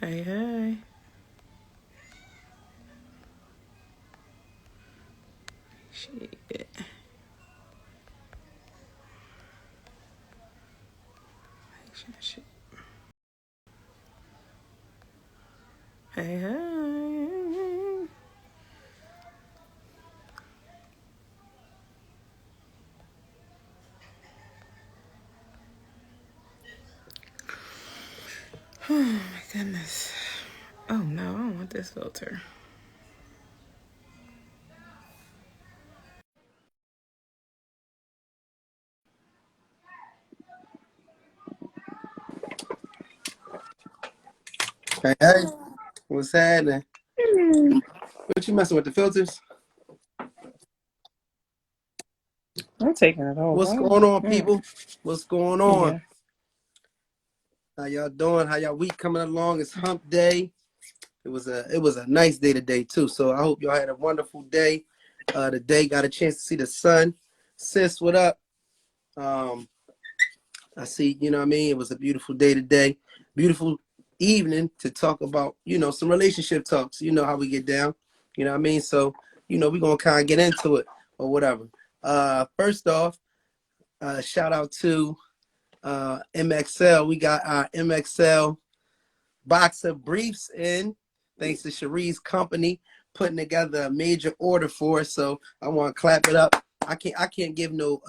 Hey, hey. Shit. Shit. Hey, hey. Oh my goodness. Oh no, I don't want this filter. Hey, hey, what's happening? What you messing with the filters? I'm taking it What's over. going on, people? What's going on? Yeah. How y'all doing? How y'all week coming along? It's hump day. It was a nice day today too. So I hope y'all had a wonderful day. Today got a chance to see the sun. Sis, what up? Um, I see, what I mean? It was a beautiful day today. Beautiful evening to talk about, some relationship talks. You know how we get down. You know what I mean? So, we're gonna kind of get into it or whatever. First off, shout out to MXL. We got our MXL box of briefs in, thanks to Cherie's company putting together a major order for us. So I want to clap it up. I can't give no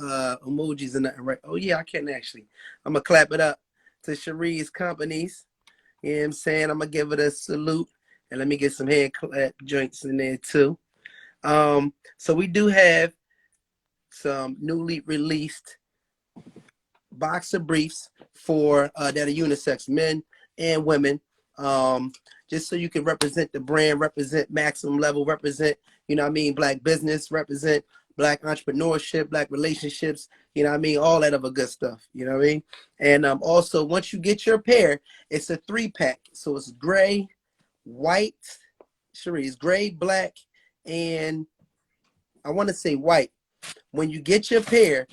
emojis and nothing, right? Oh yeah, I can actually. I'm gonna clap it up to Cherie's companies. You know what I'm saying? I'm gonna give it a salute, and let me get some hand clap joints in there too. So we do have some newly released boxer briefs for that are unisex, men and women. Um, just so you can represent the brand, represent maximum level, represent, black business, represent black entrepreneurship, black relationships, all that other good stuff, you know what I mean? And also, once you get your pair, it's a 3-pack. So it's gray, white, Cherie, it's gray, black, and I want to say white. When you get your pair,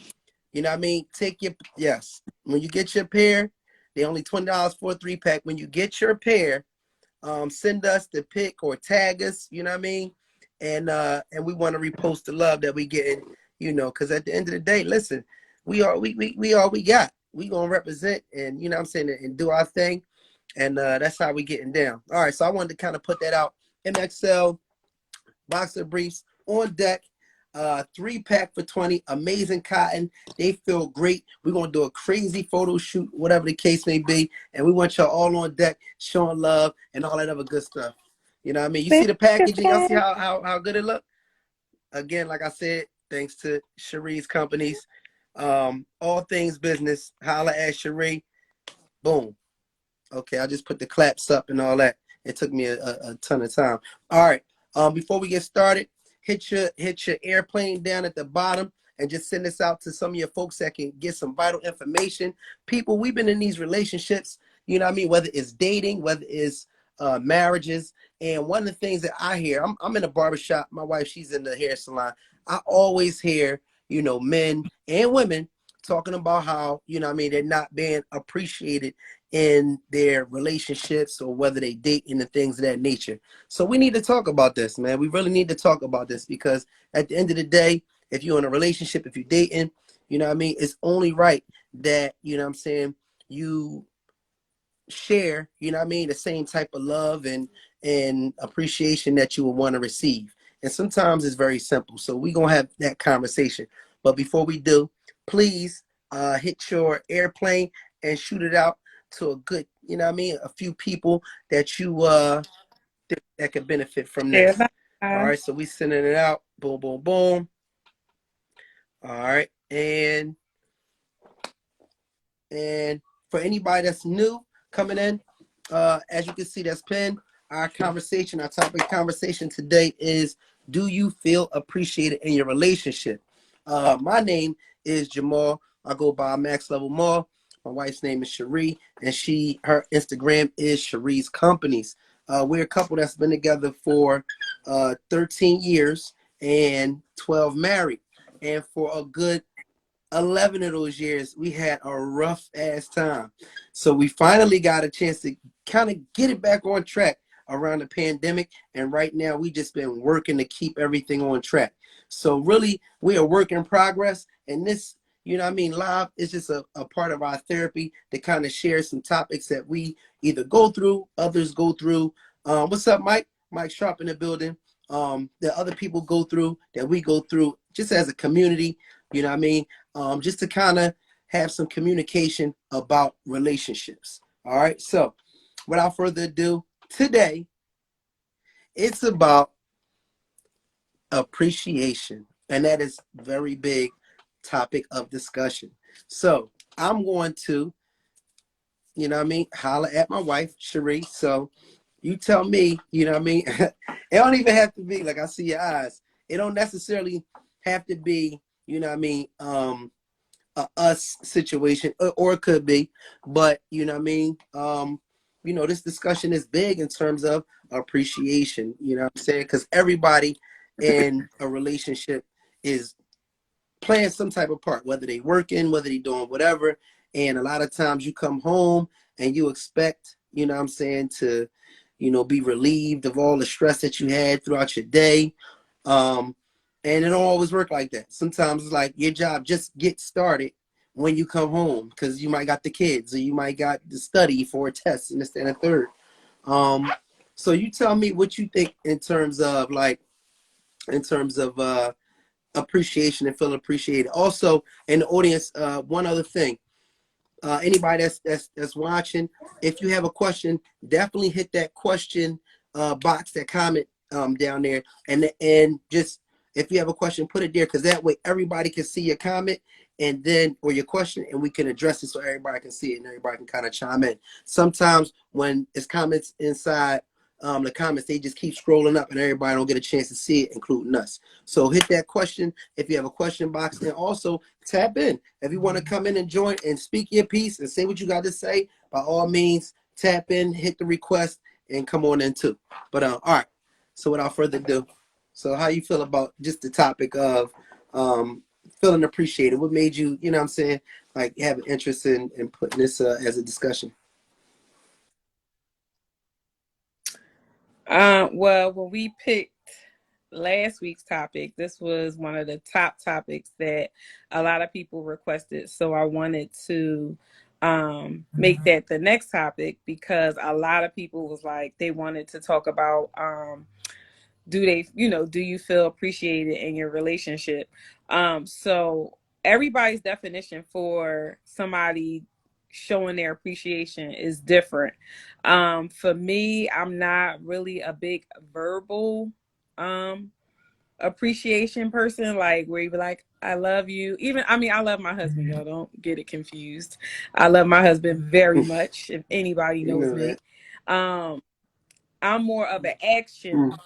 you know what I mean? Yes. When you get your pair, they only $20 for a 3-pack. When you get your pair, send us the pic or tag us, you know what I mean? And we want to repost the love that we getting, because at the end of the day, listen, we all we got. We gonna represent and you know what I'm saying and do our thing. And that's how we getting down. All right, so I wanted to kind of put that out. MXL boxer briefs on deck. 3-pack for 20, amazing cotton. They feel great. We're gonna do a crazy photo shoot, whatever the case may be, and we want y'all all on deck, showing love and all that other good stuff. You know what I mean? You see Thank the you, packaging, y'all see thank how good it look? Again, like I said, thanks to Cherie's companies. All things business. Holla at Cherie. Boom. Okay, I just put the claps up and all that. It took me a ton of time. All right. Before we get started, hit your airplane down at the bottom and just send this out to some of your folks that can get some vital information. People, we've been in these relationships, you know what I mean? Whether it's dating, whether it's marriages. And one of the things that I hear, I'm in a barbershop. My wife, she's in the hair salon. I always hear, men and women talking about how, what I mean, they're not being appreciated in their relationships or whether they date and the things of that nature. So we need to talk about this, man. We really need to talk about this because at the end of the day, if you're in a relationship, if you're dating, you know what I mean, it's only right that, you know what I'm saying, you share, you know what I mean, the same type of love and appreciation that you would want to receive. And sometimes it's very simple. So we're gonna have that conversation. But before we do, please hit your airplane and shoot it out to a good, you know what I mean, a few people that you that could benefit from you. this. All Bye. right, so we sending it out. Boom, boom, boom. All right, and for anybody that's new coming in, as you can see, that's pinned. Our conversation, our topic of conversation today is: do you feel appreciated in your relationship? My name is Jamal. I go by Max Level Mall. My wife's name is Cherie, and her Instagram is Cherie's Companies. We're a couple that's been together for 13 years and 12 married, and for a good 11 of those years, we had a rough ass time. So we finally got a chance to kind of get it back on track around the pandemic. And right now, we just been working to keep everything on track. So really, we are work in progress. And this, you know what I mean, live is just a part of our therapy to kind of share some topics that we either go through, others go through. What's up, Mike? Mike Sharp in the building. That other people go through, that we go through just as a community, you know what I mean? Just to kind of have some communication about relationships. All right. So without further ado, today it's about appreciation. And that is very big topic of discussion. So I'm going to, you know what I mean, holler at my wife, Cherie. So you tell me, you know what I mean? It don't even have to be like I see your eyes. It don't necessarily have to be, you know what I mean, a us situation, or it could be, but you know what I mean? You know, this discussion is big in terms of appreciation, you know what I'm saying? Because everybody in a relationship is playing some type of part, whether they working, whether they doing whatever. And a lot of times you come home and you expect, you know what I'm saying, to, you know, be relieved of all the stress that you had throughout your day. And it don't always work like that. Sometimes it's like your job just gets started when you come home because you might got the kids or you might got the study for a test and this and a third. So you tell me what you think in terms of appreciation and feeling appreciated. Also, in the audience, one other thing. Anybody that's watching, if you have a question, definitely hit that question box, that comment down there, and just if you have a question, put it there because that way everybody can see your comment and then or your question, and we can address it so everybody can see it and everybody can kind of chime in. Sometimes when it's comments inside the comments, they just keep scrolling up and everybody don't get a chance to see it, including us. So hit that question if you have a question box, and also tap in. If you want to come in and join and speak your piece and say what you got to say, by all means, tap in, hit the request, and come on in too. But all right. So without further ado, so how you feel about just the topic of feeling appreciated? What made you, you know what I'm saying, like have an interest in putting this as a discussion? Well, when we picked last week's topic, this was one of the top topics that a lot of people requested. So I wanted to make that the next topic because a lot of people was like, they wanted to talk about do you feel appreciated in your relationship? So everybody's definition for somebody showing their appreciation is different. For me, I'm not really a big verbal appreciation person, like where you be like, I love you. Even I mean, I love my husband, y'all don't get it confused. I love my husband very much, if anybody You knows know me. that. I'm more of an action Mm.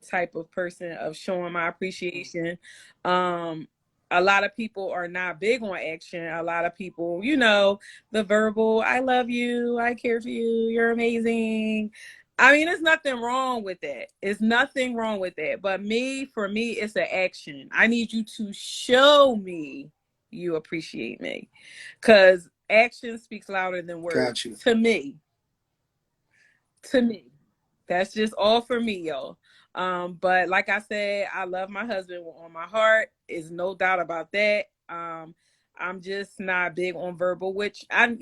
type of person of showing my appreciation. Um, a lot of people are not big on action. A lot of people, the verbal, I love you, I care for you, you're amazing. I mean, there's nothing wrong with that. It's nothing wrong with that. But for me, it's an action. I need you to show me you appreciate me. Because action speaks louder than Got words you. to me. To me. That's just all for me, y'all. But like I said, I love my husband on my heart. Is no doubt about that. I'm just not big on verbal, which I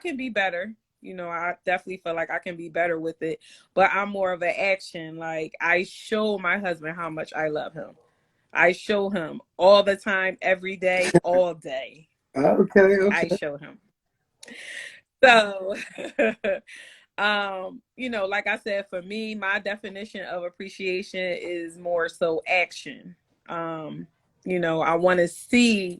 can be better. I definitely feel like I can be better with it, but I'm more of an action. Like I show my husband how much I love him. I show him all the time, every day, all day. Okay, I okay. show him. So like I said, for me, my definition of appreciation is more so action. I want to see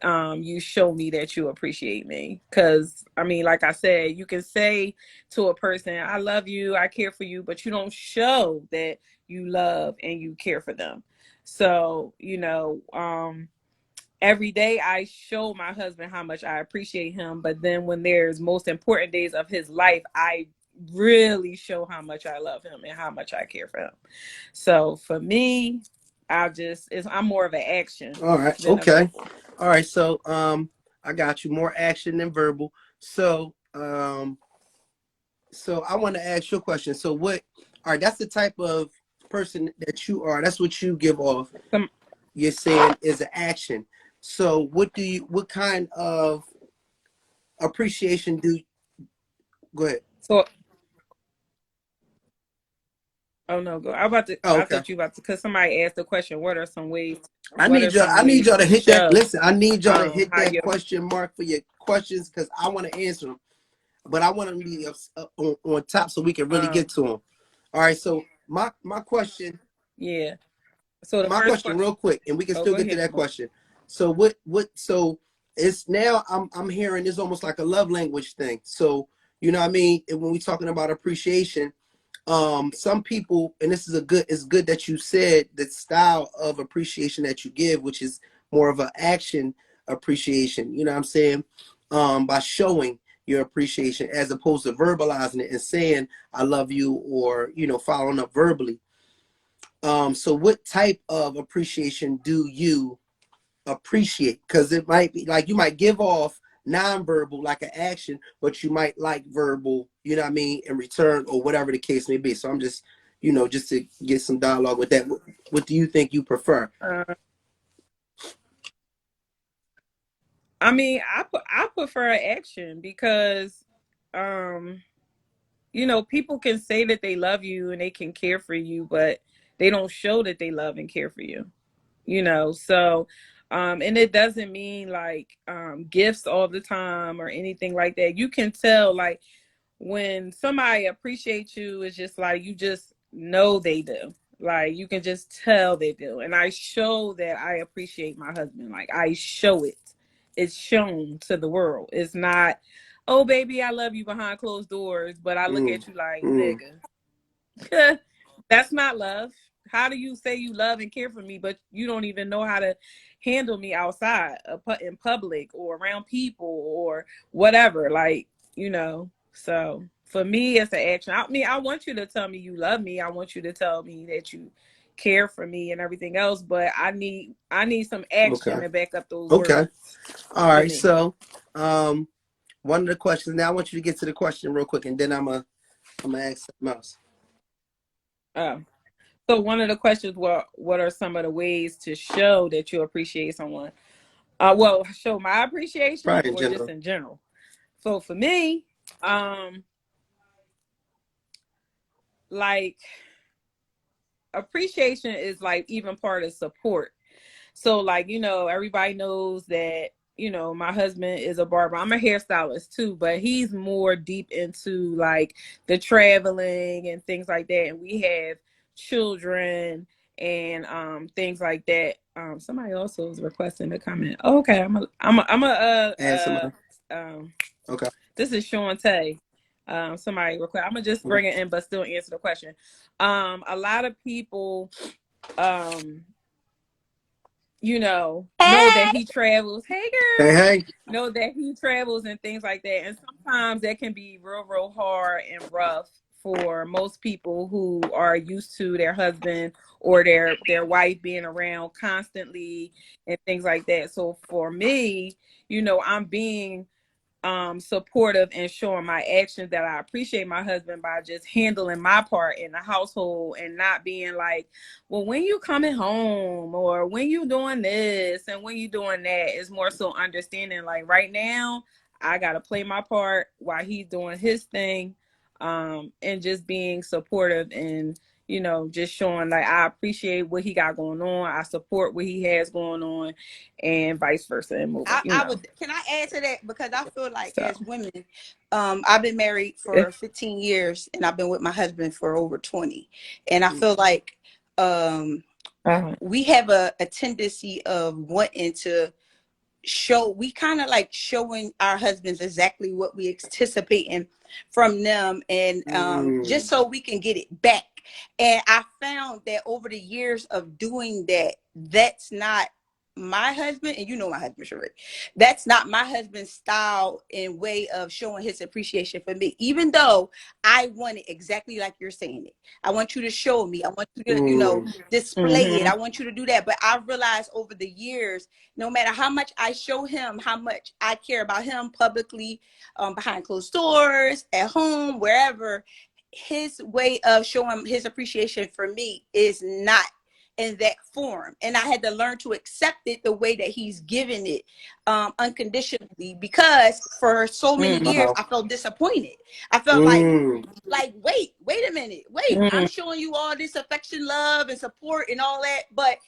you show me that you appreciate me. Because, I mean, like I said, you can say to a person, I love you, I care for you, but you don't show that you love and you care for them. So, every day I show my husband how much I appreciate him, but then when there's most important days of his life, I really show how much I love him and how much I care for him. So for me, I'm more of an action All right. than a Okay. verbal. All right. So I got you. More action than verbal. So so I want to ask you a question. So what? All right. That's the type of person that you are. That's what you give off. Some, You're saying is an action. So what do you? What kind of appreciation do? Go ahead. so oh no, go. Oh, I okay. thought you about to, because somebody asked the question. I What are need y'all. some I need ways y'all to to hit that. show Listen, I need y'all to hit how that you? question mark for your questions because I want to answer them. But I want them to be on top so we can really get to them. All right. So my question, Yeah. So the first question. real quick, and we can Oh, still go get to ahead. that question. So so it's now I'm hearing it's almost like a love language thing. So you know what I mean? And when we're talking about appreciation, some people, and this is it's good that you said the style of appreciation that you give, which is more of an action appreciation, you know what I'm saying? By showing your appreciation as opposed to verbalizing it and saying I love you, or following up verbally. So what type of appreciation do you appreciate? Because it might be like you might give off nonverbal like an action, but you might like verbal, you know what I mean, in return, or whatever the case may be. So I'm just, just to get some dialogue with that. What do you think you prefer? Uh, I mean, I prefer action because, um, people can say that they love you and they can care for you, but they don't show that they love and care for you. So, and it doesn't mean like gifts all the time or anything like that. You can tell, like, when somebody appreciates you, it's just like you just know they do. Like you can just tell they do. And I show that I appreciate my husband. Like I show it. It's shown to the world. It's not, oh baby, I love you behind closed doors, but I look Mm, at you like, mm, nigga. That's not love. How do you say you love and care for me, but you don't even know how to handle me outside in public or around people or whatever? Like, so for me, it's an action. I mean, I want you to tell me you love me. I want you to tell me that you care for me and everything else, but I need some action okay. to back up those Okay. words All for right. me. So, one of the questions now, I want you to get to the question real quick, and then I'm gonna ask something else. Oh. So one of the questions, what are some of the ways to show that you appreciate someone? Well, show my appreciation Probably in or just general. in general. So for me, um, like appreciation is like even part of support. So like, everybody knows that, my husband is a barber. I'm a hairstylist too, but he's more deep into like the traveling and things like that. And we have children and things like that. Somebody also is requesting to comment. Oh, okay, Add somebody. um Okay. this is Sean Tay. Somebody request. I'm gonna just Okay. bring it in, but still answer the question. A lot of people um know that he travels. Hey Hey, girl, hey. know that he travels and things like that. And sometimes that can be real, real hard and rough for most people who are used to their husband or their wife being around constantly and things like that. So for me, I'm being supportive and showing my actions that I appreciate my husband by just handling my part in the household and not being like, well, when you coming home or when you doing this and when you doing that. Is more so understanding like right now I gotta play my part while he's doing his thing, and just being supportive and just showing like I appreciate what he got going on, I support what he has going on, and vice versa, and moving, I would. Can I add to that? Because I feel like so as women, I've been married yeah. for 15 years and I've been with my husband for over 20. And I feel like um, Uh-huh. we have a tendency of wanting to show, we kind of like showing our husbands exactly what we anticipating from them, and just Mm, so we can get it back. And I found that over the years of doing that, that's not my husband, and you know my husband, Sheree, that's not my husband's style and way of showing his appreciation for me. Even though I want it exactly like you're saying it. I want you to show me. I want you to, display it. I want you to do that. But I realized over the years, no matter how much I show him, how much I care about him publicly, behind closed doors, at home, wherever, his way of showing his appreciation for me is not in that form, and I had to learn to accept it the way that he's given it, unconditionally, because for so many years I felt disappointed. I felt like wait a minute, I'm showing you all this affection, love, and support and all that, but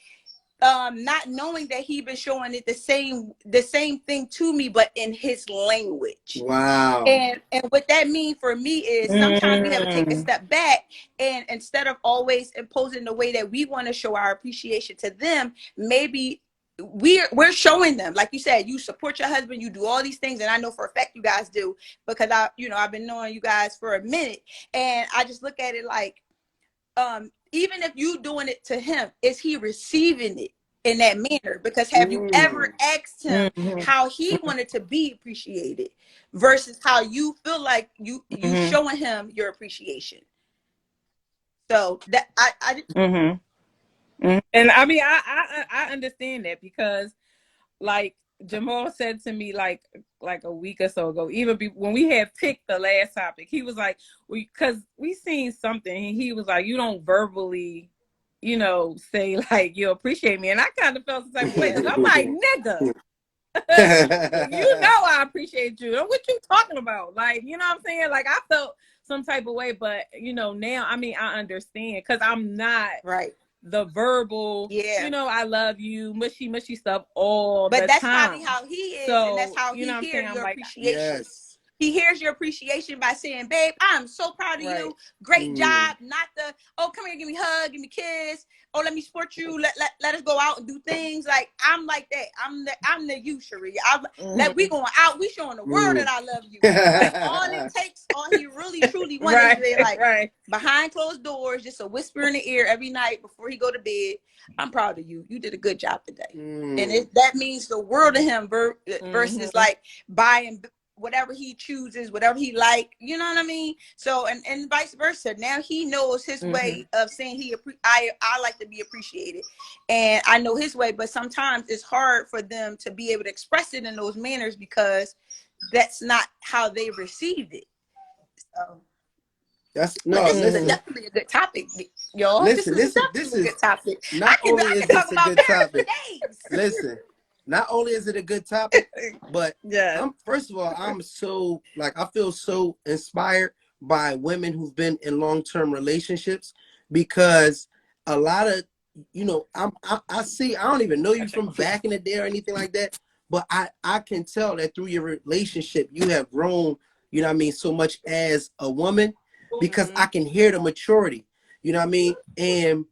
not knowing that he been showing it the same thing to me, but in his language. Wow. And what that means for me is sometimes we have to take a step back, and instead of always imposing the way that we want to show our appreciation to them, maybe we're showing them, like you said, you support your husband, you do all these things, and I know for a fact you guys do, because I've been knowing you guys for a minute, and I just look at it like, even if you doing it to him, is he receiving it in that manner? Because have you ever asked him how he wanted to be appreciated versus how you feel like you showing him your appreciation? So that and I mean, I understand that, because like Jamal said to me like a week or so ago, even when we had picked the last topic, he was like, because we seen something, and he was like, you don't verbally, say like you appreciate me, and I kind of felt the type of way. I'm like, nigga, I appreciate you. And what you talking about? Like, you know what I'm saying? Like, I felt some type of way, but now, I mean, I understand, because I'm not right. The verbal, I love you, mushy stuff all the time. But that's probably how he is, so, and that's how he hears your appreciation. Yes. He hears your appreciation by saying, babe, I'm so proud of you. Great job. Not the, oh, come here, give me a hug, give me a kiss. Oh, let me support you. Let us go out and do things. Like, I'm like that. I'm the you, Sheree. Like, we going out. We showing the world that I love you. Like, all it takes, all he really truly wants is like behind closed doors, just a whisper in the ear every night before he go to bed. I'm proud of you. You did a good job today. And that means the world to him versus like buying whatever he chooses, whatever he like, you know what I mean? So, and vice versa. Now he knows his way of saying I like to be appreciated, and I know his way, but sometimes it's hard for them to be able to express it in those manners because that's not how they received it. So this is definitely a good topic, y'all. This is a good topic. Not only is this a good topic. Listen. Not only is it a good topic, but first of all, I'm so I feel so inspired by women who've been in long-term relationships, because a lot of, I see, I don't even know you from back in the day or anything like that, but I can tell that through your relationship, you have grown, so much as a woman, because I can hear the maturity, and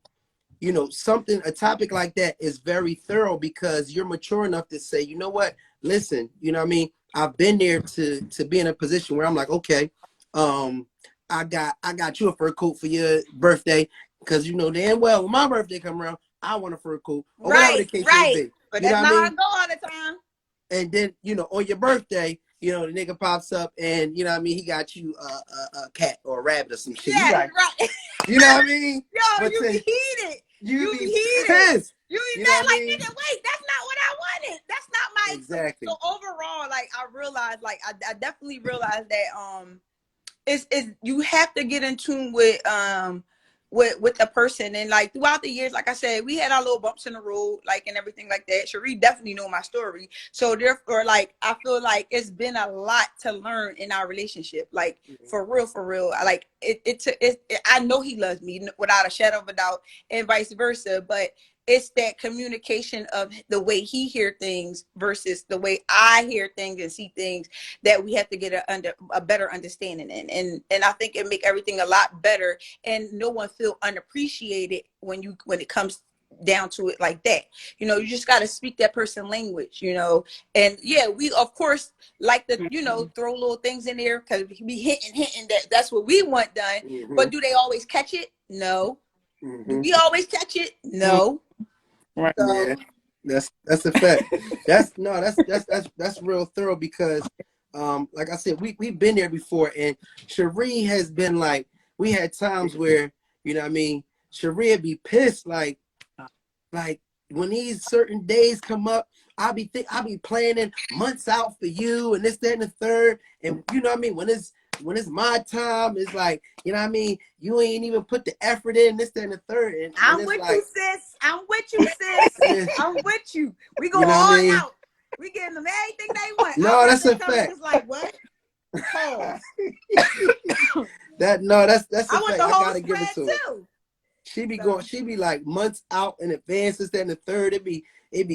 a topic like that is very thorough, because you're mature enough to say, you know what, listen, I've been there to be in a position where I'm like, okay, I got you a fur coat for your birthday, because damn well when my birthday come around, I want a fur coat, or whatever the case may be. But that's not how I go all the time. And then, on your birthday, the nigga pops up and, he got you a cat or a rabbit or some shit. Yeah, right. You know what I mean? Yo, you be heated. You be heated. You be mad like, nigga, wait, that's not what I wanted. That's not my... Exactly. So overall, I realized, I definitely realized that, it's you have to get in tune with the person, and throughout the years, like I said, we had our little bumps in the road, and everything like that. Sheree definitely know my story, so therefore, I feel like it's been a lot to learn in our relationship, for real. I know he loves me without a shadow of a doubt, and vice versa, but it's that communication of the way he hear things versus the way I hear things and see things that we have to get a better understanding in. And I think it make everything a lot better, and no one feel unappreciated when it comes down to it like that. You just got to speak that person language, and we of course like to, throw little things in there because we be hitting that's what we want done. But do they always catch it? No. Do we always catch it? No. Right. So That's a fact. That's real thorough because like I said, we've been there before, and Cherie has been like, we had times where, you know what I mean, Cherie would be pissed, like when these certain days come up, I'll be planning months out for you and this, that, and the third. And you know what I mean? When it's my time, it's like, you know what I mean, you ain't even put the effort in, this, that, and the third. And I'm it's with like, you, sis. I'm with you, sis. I'm with you. We go you know what all I mean? out. We getting them everything they want. No, Our that's birthday a comes, fact. it's like, what? Pause. That's a I want fact. the I whole gotta give it spread to her. too. She be like months out in advance, this, that, and the third. It be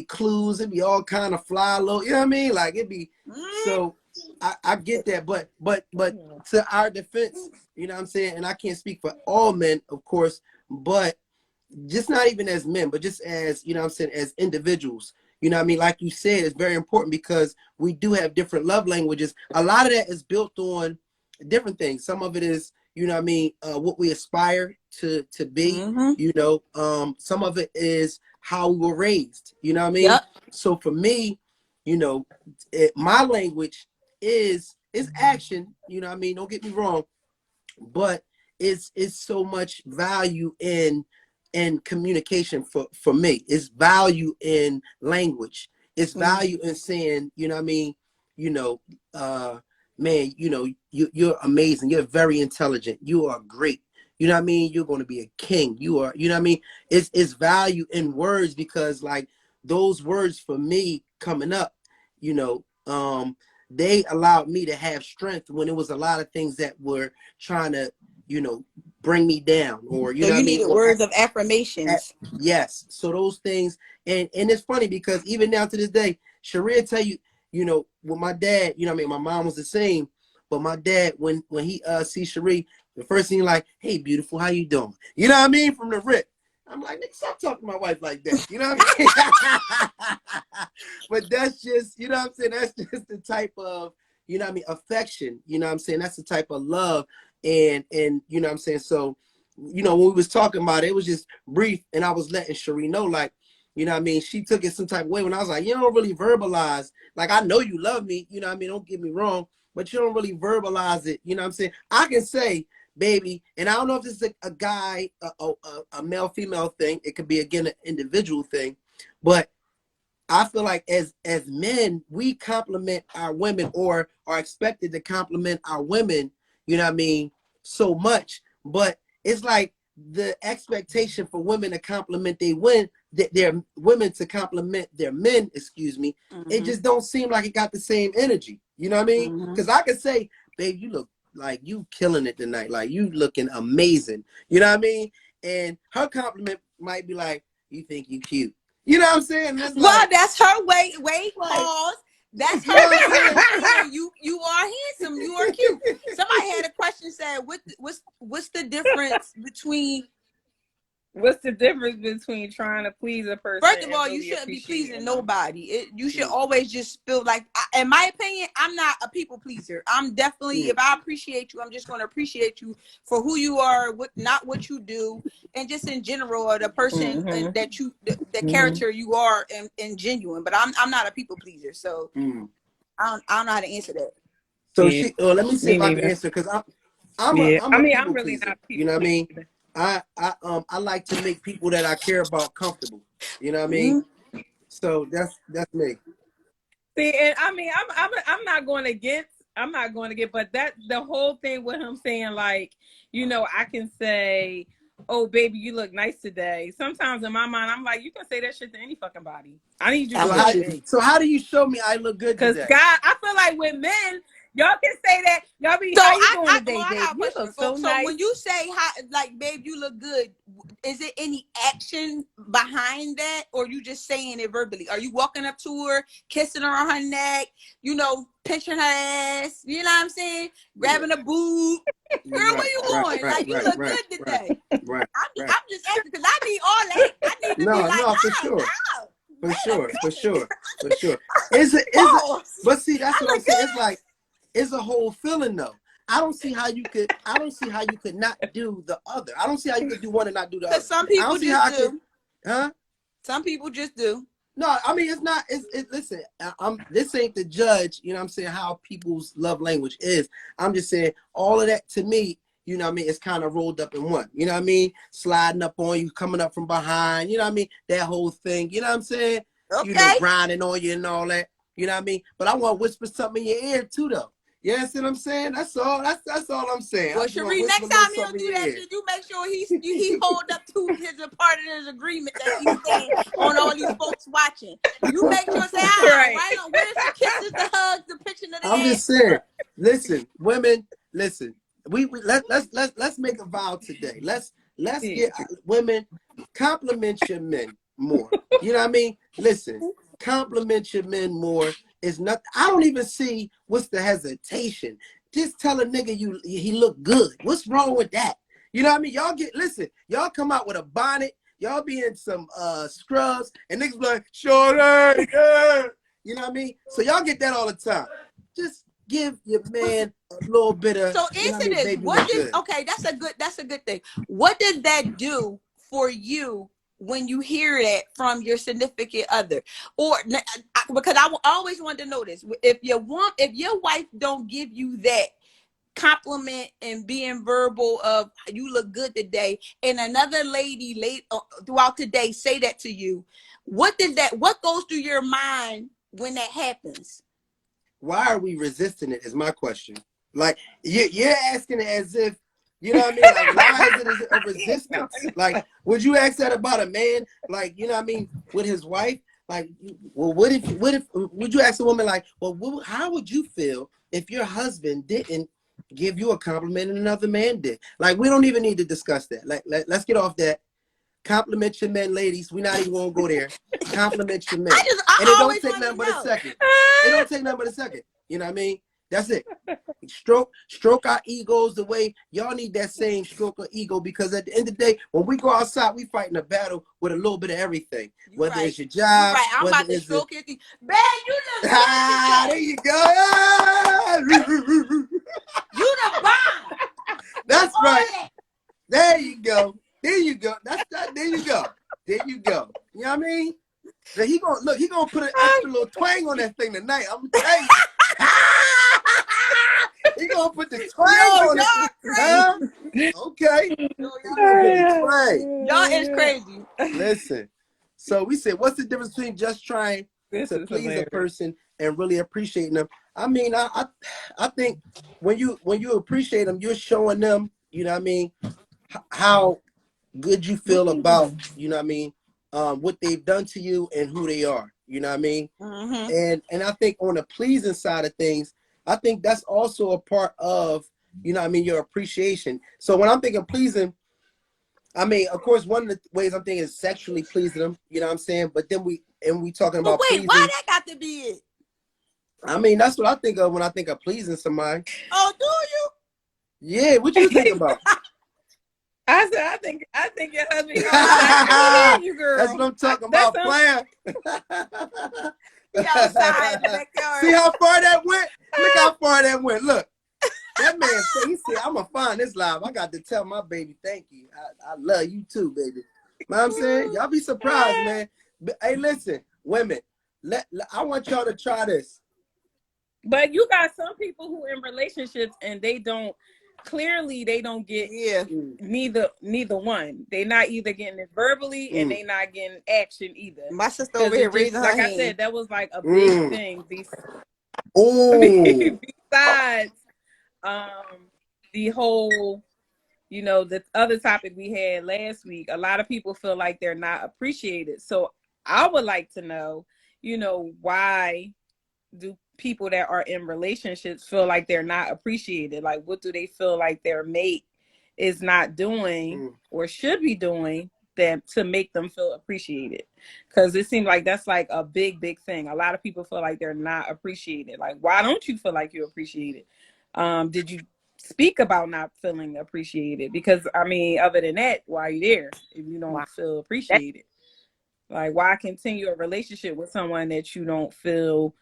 clues, it be all kind of fly low. You know what I mean? Like it be so I get that, but to our defense, you know what I'm saying, and I can't speak for all men, of course, but just not even as men, but just as, you know what I'm saying, as individuals. You know what I mean? Like you said, it's very important because we do have different love languages. A lot of that is built on different things. Some of it is, you know what I mean, what we aspire to be, you know, some of it is how we were raised, you know what I mean? Yep. So for me, you know, my language is action, you know what I mean? Don't get me wrong, but it's so much value in communication for me. It's value in language. It's value in saying, you know what I mean, you know, man, you know, you're amazing. You're very intelligent. You are great. You know what I mean? You're going to be a king. You are, you know what I mean? It's value in words because like those words for me coming up, you know, they allowed me to have strength when it was a lot of things that were trying to, you know, bring me down, or you So know what you I mean, needed or words of affirmations. yes. So those things, and it's funny because even now to this day, Sharia tell you, you know, with my dad, you know what I mean, my mom was the same, but my dad, when he sees Cherie, the first thing like, hey, beautiful, how you doing? You know what I mean? From the rip. I'm like, nigga, stop talking to my wife like that. You know what I mean? But that's just, you know what I'm saying? That's just the type of, you know what I mean, affection. You know what I'm saying? That's the type of love. And you know what I'm saying? So, you know, when we was talking about it, it was just brief. And I was letting Cherie know, like, you know what I mean? She took it some type of way when I was like, you don't really verbalize. Like, I know you love me. You know what I mean? Don't get me wrong. But you don't really verbalize it. You know what I'm saying? I can say, baby, and I don't know if this is a guy, a male female thing. It could be again an individual thing, but I feel like as men, we compliment our women or are expected to compliment our women. You know what I mean? So much, but it's like the expectation for women to compliment their women to compliment their men. Excuse me. It just don't seem like it got the same energy. You know what I mean? Because I could say, babe, you look like you killing it tonight. Like you looking amazing. You know what I mean? And her compliment might be like, you think you cute. You know what I'm saying? It's Well, like, that's her way. like, Pause. That's you know her what way I'm of saying? saying you are handsome. You are cute. Somebody had a question said, what's the difference between? What's the difference between trying to please a person First of and all, you really shouldn't be appreciating pleasing them? nobody. You should always just feel like, in my opinion, I'm not a people pleaser. I'm definitely, if I appreciate you, I'm just going to appreciate you for who you are, not what you do, and just in general, or the person that you, the character you are, and genuine. But I'm not a people pleaser, so I don't know how to answer that. So Yeah, let me see me if I can neither. answer because Yeah, I'm I a mean, I'm people really pleaser. not a You people know what I pleaser mean? either. I like to make people that I care about comfortable. You know what I mean? So that's me. See, and I mean, I'm not going to get. I'm not going to get, but that the whole thing with him saying like, you know, I can say, "Oh, baby, you look nice today." Sometimes in my mind, I'm like, you can say that shit to any fucking body. I need you to I'm look with at you. me. So how do you show me I look good Cause today? God, I feel like with men, y'all can say that. Y'all be, So how you doing today, I babe? got a You question. look so So nice. when you say how, like, babe, you look good, is it any action behind that, or you just saying it verbally? Are you walking up to her, kissing her on her neck, you know, pinching her ass? You know what I'm saying? Yeah. Grabbing a boob. Girl, where you going? Like, you look good today. Right. I'm just asking because I need all that. I need to be like, No, for oh, sure. wow, For wait a sure, for minute. sure, for sure. Is it? Pause. But see, that's I what I'm look saying. good. It's like it's a whole feeling though. I don't see how you could. I don't see how you could not do the other. I don't see how you could do one and not do the Because other. some I don't people see how just I could. do. Huh? Some people just do. No, I mean it's not. Listen, this ain't the judge. You know what I'm saying, how people's love language is. I'm just saying all of that to me. You know what I mean? It's kind of rolled up in one. You know what I mean? Sliding up on you, coming up from behind. You know what I mean? That whole thing. You know what I'm saying? You know, Okay. grinding on you and all that. You know what I mean? But I want to whisper something in your ear too, though. You see what I'm saying? That's all. That's all I'm saying. Well, I just want Cherie, to whisper a next little time he'll something do in your that, ear. should you make sure he hold up to his part of his agreement that he's saying on all these folks watching. You make sure say, Right. right on. Where's the kisses, the hugs, the picture of the I'm just ass? saying. Listen, women. Listen. Let's make a vow today. Let's get women, compliment your men more. You know what I mean? Listen, compliment your men more. Is not. I don't even see what's the hesitation. Just tell a nigga he look good. What's wrong with that? You know what I mean? Y'all come out with a bonnet. Y'all be in some scrubs, and niggas be like, shorty, yeah. You know what I mean? So y'all get that all the time. Just give your man a little bit of, So you know what I answer mean, this. baby What look does good. okay, that's a good thing. What does that do for you when you hear that from your significant other? Or because I always wanted to know this. If your wife don't give you that compliment and being verbal of you look good today, and another lady late throughout the day say that to you, what goes through your mind when that happens? Why are we resisting it is my question. Like, you're asking it as if, you know what I mean? Like, why is it a resistance? Like, would you ask that about a man? Like, you know what I mean? With his wife? Like, well, would you ask a woman like, well, how would you feel if your husband didn't give you a compliment and another man did? Like, we don't even need to discuss that. Like, let's get off that. Compliment your men, ladies. We're not even gonna go there. Compliment your men. And it don't take nothing but a second. It don't take nothing but a second. You know what I mean? That's it. Stroke our egos the way y'all need that same stroke of ego, because at the end of the day, when we go outside, we fighting a battle with a little bit of everything. Whether it's your job, right. I'm whether about to it's stroke it. Babe, you look there you go. You the bomb. That's right. There you go. There you go. That's that. There you go. There you go. You know what I mean? Now he gonna put an extra little twang on that thing tonight. I'm gonna tell you. He gonna put the twang on it. Huh? Okay. Yo, He gonna put a twang. y'all is crazy. Listen. So we said, what's the difference between just trying to please hilarious. a person and really appreciating them? I mean, I think when you appreciate them, you're showing them, you know what I mean, how good you feel about, you know what I mean, what they've done to you and who they are, you know what I mean? Mm-hmm. And I think on the pleasing side of things, I think that's also a part of, you know what I mean, your appreciation. So when I'm thinking pleasing, I mean, of course, one of the ways I'm thinking is sexually pleasing them, you know what I'm saying? But then we talking But about wait, pleasing. why that got to be it? I mean, that's what I think of when I think of pleasing somebody. Oh, do you? Yeah, what you think about? I said, I think your husband. I hear you, girl. That's what I'm talking about, player. He outside in the backyard. See how far that went? Look how far that went. Look, that man said, he said, I'm gonna find this live. I got to tell my baby, thank you. I love you too, baby. You know what I'm saying? Y'all be surprised, man. But, hey, listen, women, I want y'all to try this. But you got some people who in relationships and they don't get neither one. They not either getting it verbally and they not getting action either. My sister over here raising her like hand. I said, that was like a big thing. Oh. Besides the whole, you know, the other topic we had last week, a lot of people feel like they're not appreciated. So I would like to know, you know, why do people that are in relationships feel like they're not appreciated? Like, what do they feel like their mate is not doing or should be doing that to make them feel appreciated? Because it seems like that's like a big thing. A lot of people feel like they're not appreciated. Like, why don't you feel like you're appreciated? Did you speak about not feeling appreciated? Because I mean, other than that, why are you there if you don't feel appreciated? Like, why continue a relationship with someone that you don't feel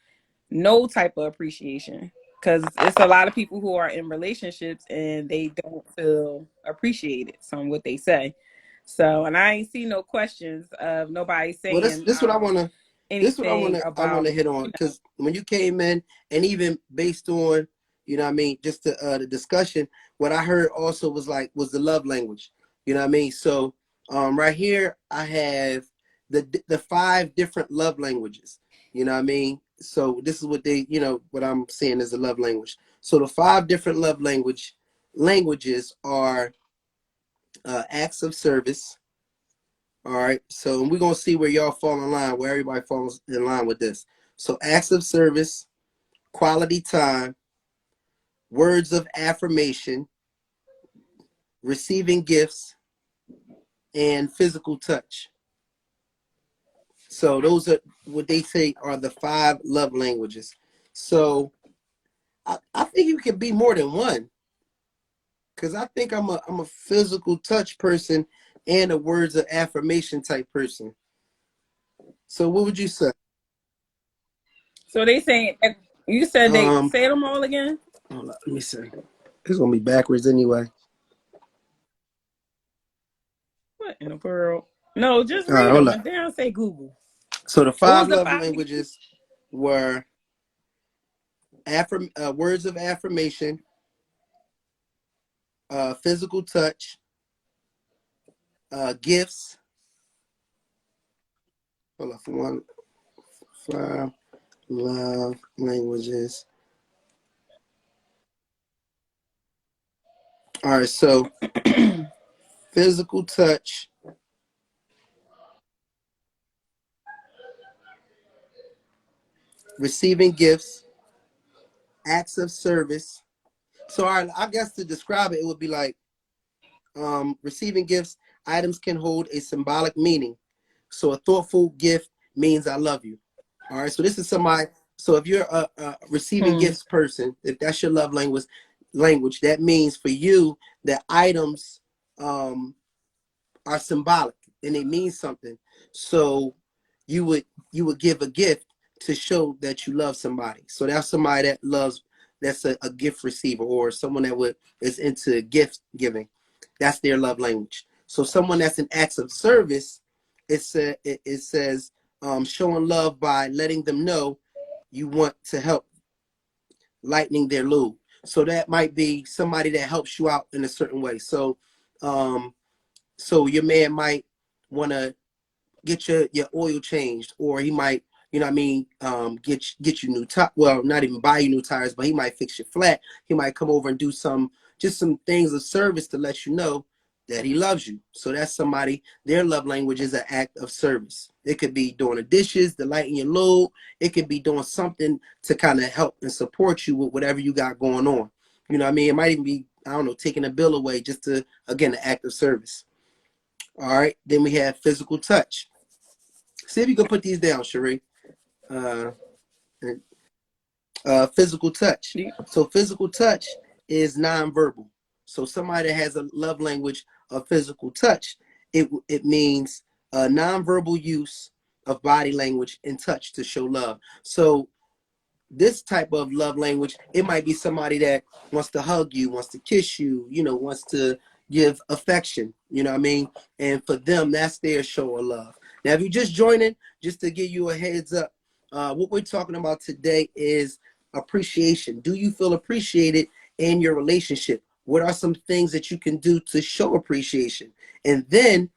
no type of appreciation? Because it's a lot of people who are in relationships and they don't feel appreciated from what they say. So, and I ain't see no questions of nobody saying. Well, this what I want to. This is what anything I want about to hit on, because when you came in, and even based on, you know what I mean, just the discussion, what I heard also was the love language. You know what I mean? So right here I have the 5 different love languages. You know what I mean? So this is what what I'm saying is a love language. So the 5 different love languages are acts of service. All right. So we're gonna see where y'all fall in line, where everybody falls in line with this. So acts of service, quality time, words of affirmation, receiving gifts, and physical touch. So those are what they say are the 5 love languages. So I think you can be more than one, because I think I'm a physical touch person and a words of affirmation type person. So what would you say? So they saying, you said they Um, say them all again? hold on, let me see. It's gonna be backwards anyway. What in the world? No, just All right, read hold them up. and then say Google. So the What five was the love 5 again? languages were words of affirmation, physical touch, gifts. Hold on for one. 5 love languages. All right, so physical touch, receiving gifts, acts of service. So I guess to describe it, it would be like receiving gifts. Items can hold a symbolic meaning. So a thoughtful gift means I love you. All right. So this is somebody. So if you're a receiving Hmm. gifts person, if that's your love language, that means for you that items um, are symbolic and they mean something. So you would you would give a gift to show that you love somebody. So that's somebody that loves. That's a gift receiver, or someone that is into gift giving. That's their love language. So someone that's an acts of service, it says showing love by letting them know you want to help, lightening their load. So that might be somebody that helps you out in a certain way. Um, so your man might want to get your oil changed, or he might, you know what I mean, get you new tires. Well, not even buy you new tires, but he might fix your flat. He might come over and do some things of service to let you know that he loves you. So that's somebody, their love language is an act of service. It could be doing the dishes, to lighten your load. It could be doing something to kind of help and support you with whatever you got going on. You know what I mean? It might even be, I don't know, taking a bill away, just to, again, an act of service. All right. Then we have physical touch. See if you can put these down, Sheree. Uh, physical touch. So physical touch is nonverbal. So somebody that has a love language of physical touch, it means nonverbal use of body language and touch to show love. So this type of love language, it might be somebody that wants to hug you, wants to kiss you, wants to give affection, you know what I mean? And for them, that's their show of love. Now, if you just joining, just to give you a heads up, what we're talking about today is appreciation. Do you feel appreciated in your relationship? What are some things that you can do to show appreciation? And then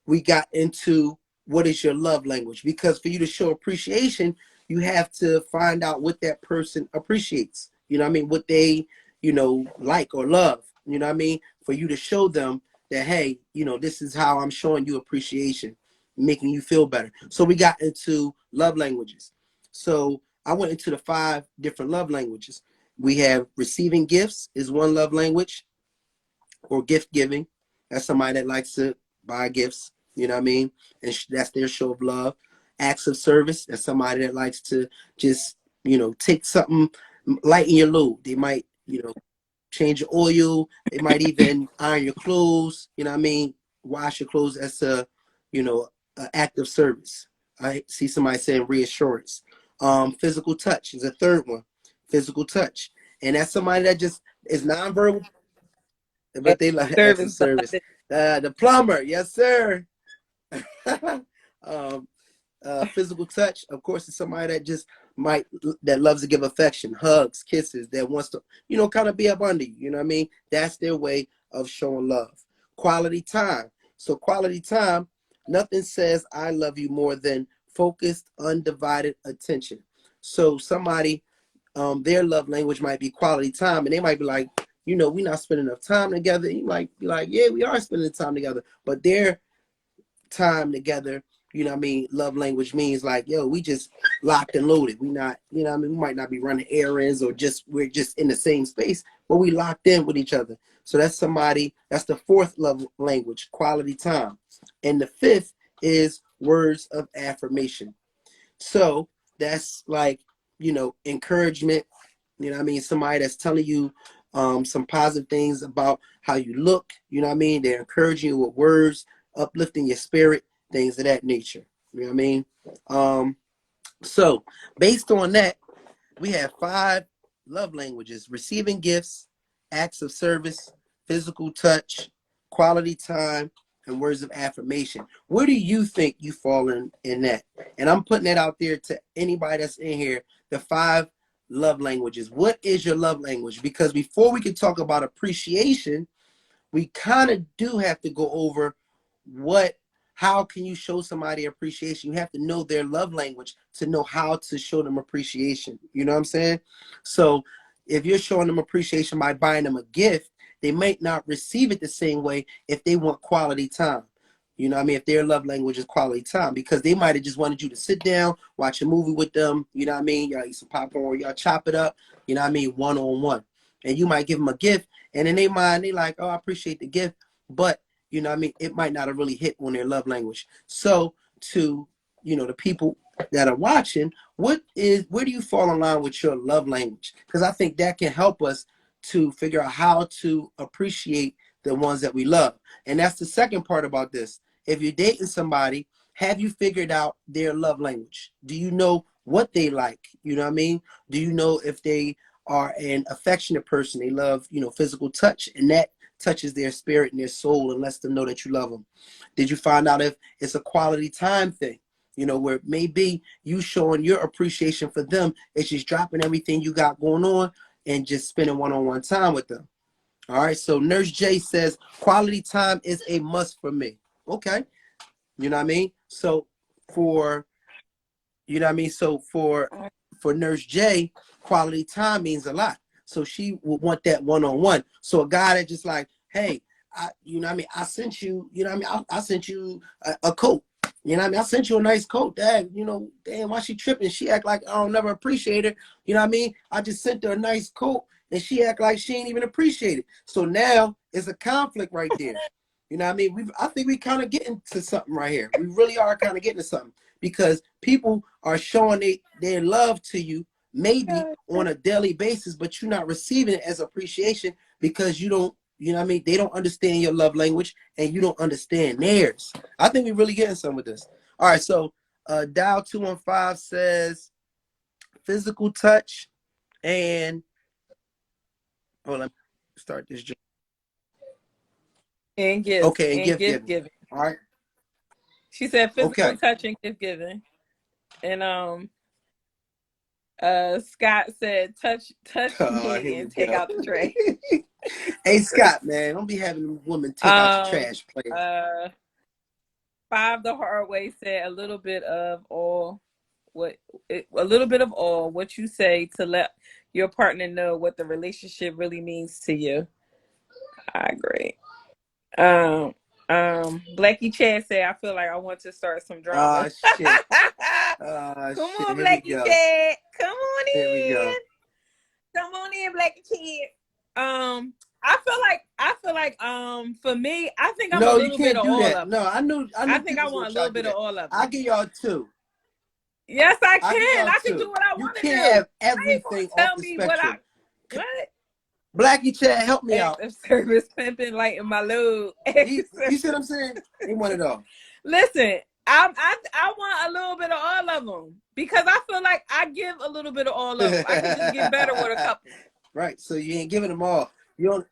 we got into what is your love language, because for you to show appreciation, you have to find out what that person appreciates, you know what I mean, what they like or love, you know what I mean, for you to show them that, hey, this is how I'm showing you appreciation, making you feel better. So we got into love languages. So I went into the 5 different love languages. We have receiving gifts is one love language, or gift giving. That's somebody that likes to buy gifts, you know what I mean? And that's their show of love. Acts of service, that's somebody that likes to just, take something, lighten your load. They might, change your oil. They might even iron your clothes, you know what I mean? Wash your clothes. That's an act of service. I see somebody saying reassurance. Physical touch is a third one. Physical touch. And that's somebody that just is nonverbal, but they like acts of Service, but service. The plumber, yes, sir. um, Physical touch, of course, is somebody that just that loves to give affection, hugs, kisses, that wants to, kind of be up under you. You know what I mean? That's their way of showing love. Quality time. So quality time, nothing says I love you more than focused, undivided attention. So somebody, their love language might be quality time, and they might be like, we're not spending enough time together. You might be like, yeah, we are spending time together, but their time together, love language means like, yo, we just locked and loaded. We not, we might not be running errands or we're just in the same space, but we locked in with each other. So that's the fourth love language, quality time. And the fifth is words of affirmation. So that's like, encouragement, somebody that's telling you some positive things about how you look, they're encouraging you with words, uplifting your spirit, things of that nature. You know what I mean? So based on that, we have 5 love languages: receiving gifts, acts of service, physical touch, quality time, and words of affirmation. Where do you think you fall in that? And I'm putting that out there to anybody that's in here, the 5 love languages. What is your love language? Because before we can talk about appreciation, we kind of do have to go over how can you show somebody appreciation. You have to know their love language to know how to show them appreciation. You know what I'm saying? So if you're showing them appreciation by buying them a gift, they might not receive it the same way if they want quality time. You know what I mean? If their love language is quality time, because they might have just wanted you to sit down, watch a movie with them. You know what I mean? Y'all eat some popcorn, y'all chop it up, you know what I mean? One-on-one. And you might give them a gift, and in their mind, they like, oh, I appreciate the gift. But, you know what I mean? It might not have really hit on their love language. So to, the people that are watching, where do you fall in line with your love language? Because I think that can help us to figure out how to appreciate the ones that we love. And that's the second part about this. If you're dating somebody, have you figured out their love language? Do you know what they like? You know what I mean? Do you know if they are an affectionate person? They love, physical touch, and that touches their spirit and their soul and lets them know that you love them. Did you find out if it's a quality time thing? Where maybe you showing your appreciation for them, it's just dropping everything you got going on and just spending one-on-one time with them. All right, so Nurse J says quality time is a must for me. Okay, you know what I mean? So for for Nurse J, quality time means a lot. So she would want that one-on-one. So a guy that just like, hey, I sent you, I sent you a coat. You know what I mean? I sent you a nice coat, Dad. Damn, why she tripping? She act like I don't never appreciate her. You know what I mean? I just sent her a nice coat, and she act like she ain't even appreciate it. So now it's a conflict right there. You know what I mean? I think we kind of getting to something right here. We really are kind of getting to something, because people are showing their love to you maybe on a daily basis, but you're not receiving it as appreciation because you don't, you know what I mean? They don't understand your love language and you don't understand theirs. I think we're really getting some with this. All right, so Dial 215 says physical touch and let me start this. And gifts. Okay, and gift giving. All right. She said physical touch and gift giving. And Scott said touch me and take out the trash. Hey Scott, man, don't be having women take out the trash plate. 5 the hard way said a little bit of all what you say to let your partner know what the relationship really means to you. I agree. Blackie Chad said, I feel like I want to start some drama. Oh shit. Come on, Blackie Chad. Come on in. Here we go. Come on in, Blackie Chad. I feel like for me, I think I'm a little bit of all of them. No, I knew I think I want a little bit of all of them. I'll give y'all 2. Yes, I can. I can do what I want to do. You can't have everything off the spectrum. What? Blackie Chad, help me out. Service pimping, lighting my load. You see what I'm saying? He want it all. Listen, I want a little bit of all of them because I feel like I give a little bit of all of them. I can just get better with a couple. Right. So you ain't giving them all. You don't.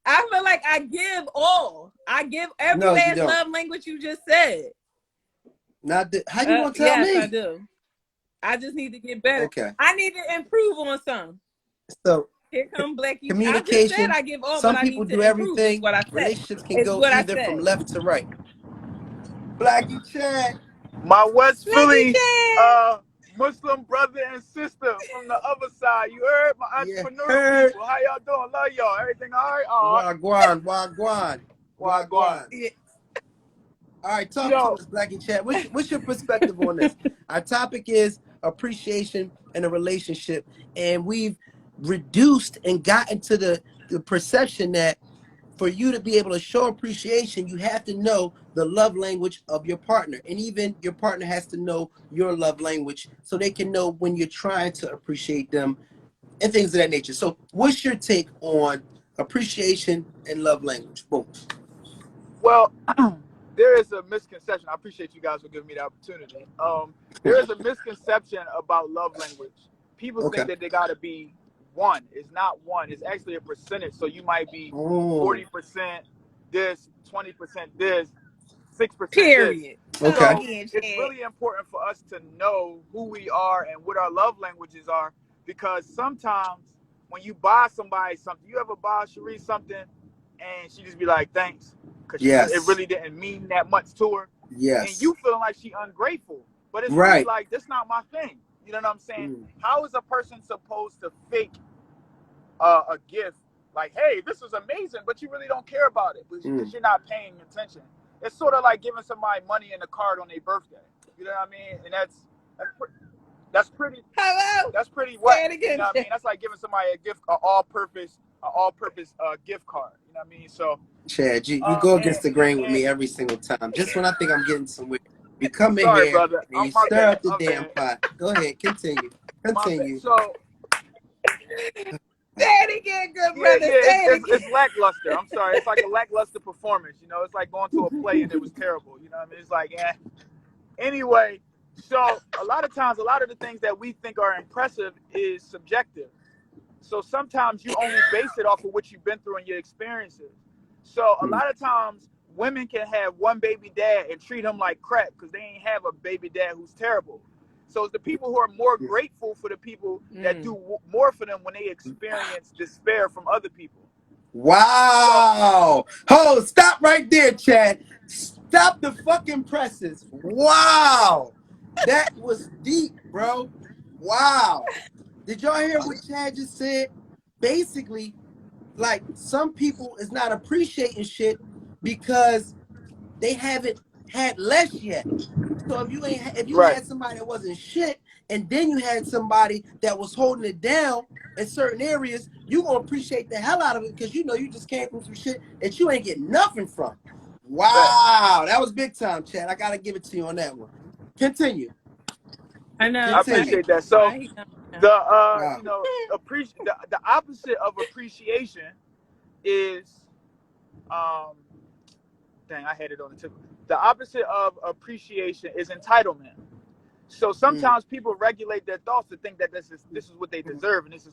I feel like I give all. I give every last love language you just said. How you gonna tell Yes, I me? do. I just need to get better. Okay. I need to improve on some. So Here come Blackie. I just said communication. I give all, but Some I people need do to improve. Is everything. what I said. Relationships can Is go what I either from said. left to right. Blackie Chad. My West Blackie Philly Chan. Muslim brother and sister from the other side. You heard my Yeah, entrepreneurial heard. people. How y'all doing? Love y'all. Everything all right? All right. Wagwan, wagwan, Wagwan. wagwan. All right, talk to Yo, us, Blackie Chad. What's your perspective on this? Our topic is appreciation in a relationship, and we've reduced and gotten to the perception that for you to be able to show appreciation, you have to know the love language of your partner, and even your partner has to know your love language so they can know when you're trying to appreciate them and things of that nature. So, what's your take on appreciation and love language? Boom. well, there is a misconception. I appreciate you guys for giving me the opportunity. There is a misconception about love language. People Okay. think that they gotta be one. It's not one. It's actually a percentage. So you might be Oh. 40% this, 20% this, 6% this. Period. Come Okay. So again, it's Chad. really important for us to know who we are and what our love languages are, because sometimes when you buy somebody something, you ever buy Cherie something and she just be like, thanks, because it Yes. really didn't mean that much to her. And Yes. you feeling like she ungrateful. But it's really Right. like, that's not my thing. You know what I'm saying? Mm. How is a person supposed to fake a gift like, hey, this is amazing, but you really don't care about it because you're not paying attention? It's sort of like giving somebody money in a card on their birthday. You know what I mean? And that's pretty Hello. that's pretty Say whack. it You again, know what I Chad. mean? That's like giving somebody a gift, an all-purpose gift card. You know what I mean? So, Chad, you go against the grain with and me every single time. Just when I think I'm getting somewhere, you come in sorry, here brother. and you My stir bad. up the My damn bad. pot. Go ahead, continue. My bad. Continue. So, Say it again, good yeah, brother. yeah, Say it again. it's lackluster. I'm sorry. It's like a lackluster performance. You know, it's like going to a play and it was terrible. You know what I mean? It's like, eh. Anyway, so a lot of times, a lot of the things that we think are impressive is subjective. So sometimes you only base it off of what you've been through and your experiences. So a lot of times women can have one baby dad and treat him like crap because they ain't have a baby dad who's terrible. So it's the people who are more grateful for the people that do more for them when they experience despair from other people. So Wow. Oh, stop right there, Chad. Stop the fucking presses. Wow. That was deep, bro. Wow. Did y'all hear what Chad just said? Basically, like some people is not appreciating shit because they haven't had less yet. So if you right, had somebody that wasn't shit, and then you had somebody that was holding it down in certain areas, you gonna appreciate the hell out of it because you know you just came from some shit that you ain't getting nothing from. facts. Wow, that was big time, Chad. I gotta give it to you on that one. Continue. I know. I Continue. appreciate that. So He know. the Wow. you know the opposite of appreciation is um dang, I had it on the tip. The opposite of appreciation is entitlement. So Mm. sometimes people regulate their thoughts to think that this is what they deserve and this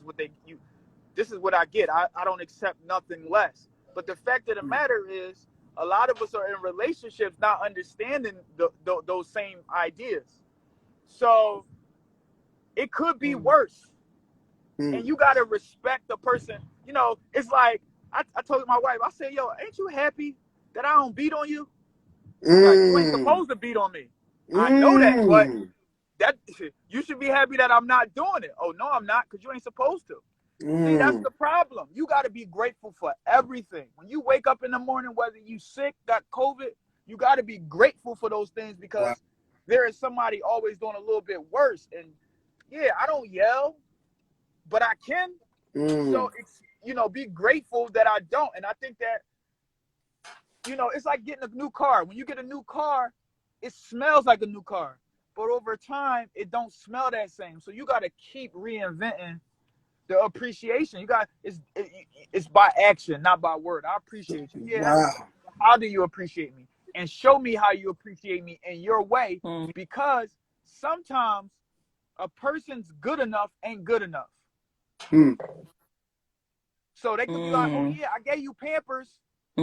is what I get. I don't accept nothing less. But the fact of the matter is, a lot of us are in relationships not understanding those same ideas. So it could be worse, and Mm. you gotta respect the person. You know, it's like I told my wife, I said, "Yo, ain't you happy that I don't beat on you?" She's like, "You ain't Mm. supposed to beat on me." I know that, but Mm. that you should be happy that I'm not doing it. Oh no, I'm not, because you ain't supposed to. See, that's Mm. the problem. You got to be grateful for everything. When you wake up in the morning, whether you sick, got COVID, you got to be grateful for those things, Wow. because there is somebody always doing a little bit worse. And yeah, I don't yell, but I can. Mm. So it's, be grateful that I don't. And I think that, it's like getting a new car. When you get a new car, it smells like a new car. But over time, it don't smell that same. So you got to keep reinventing the appreciation. It's by action, not by word. I appreciate you. Yeah, that's Wow. good. How do you appreciate me? And show me how you appreciate me in your way, Mm. because sometimes a person's good enough ain't good enough. Mm. So they could be like, oh yeah, I gave you Pampers.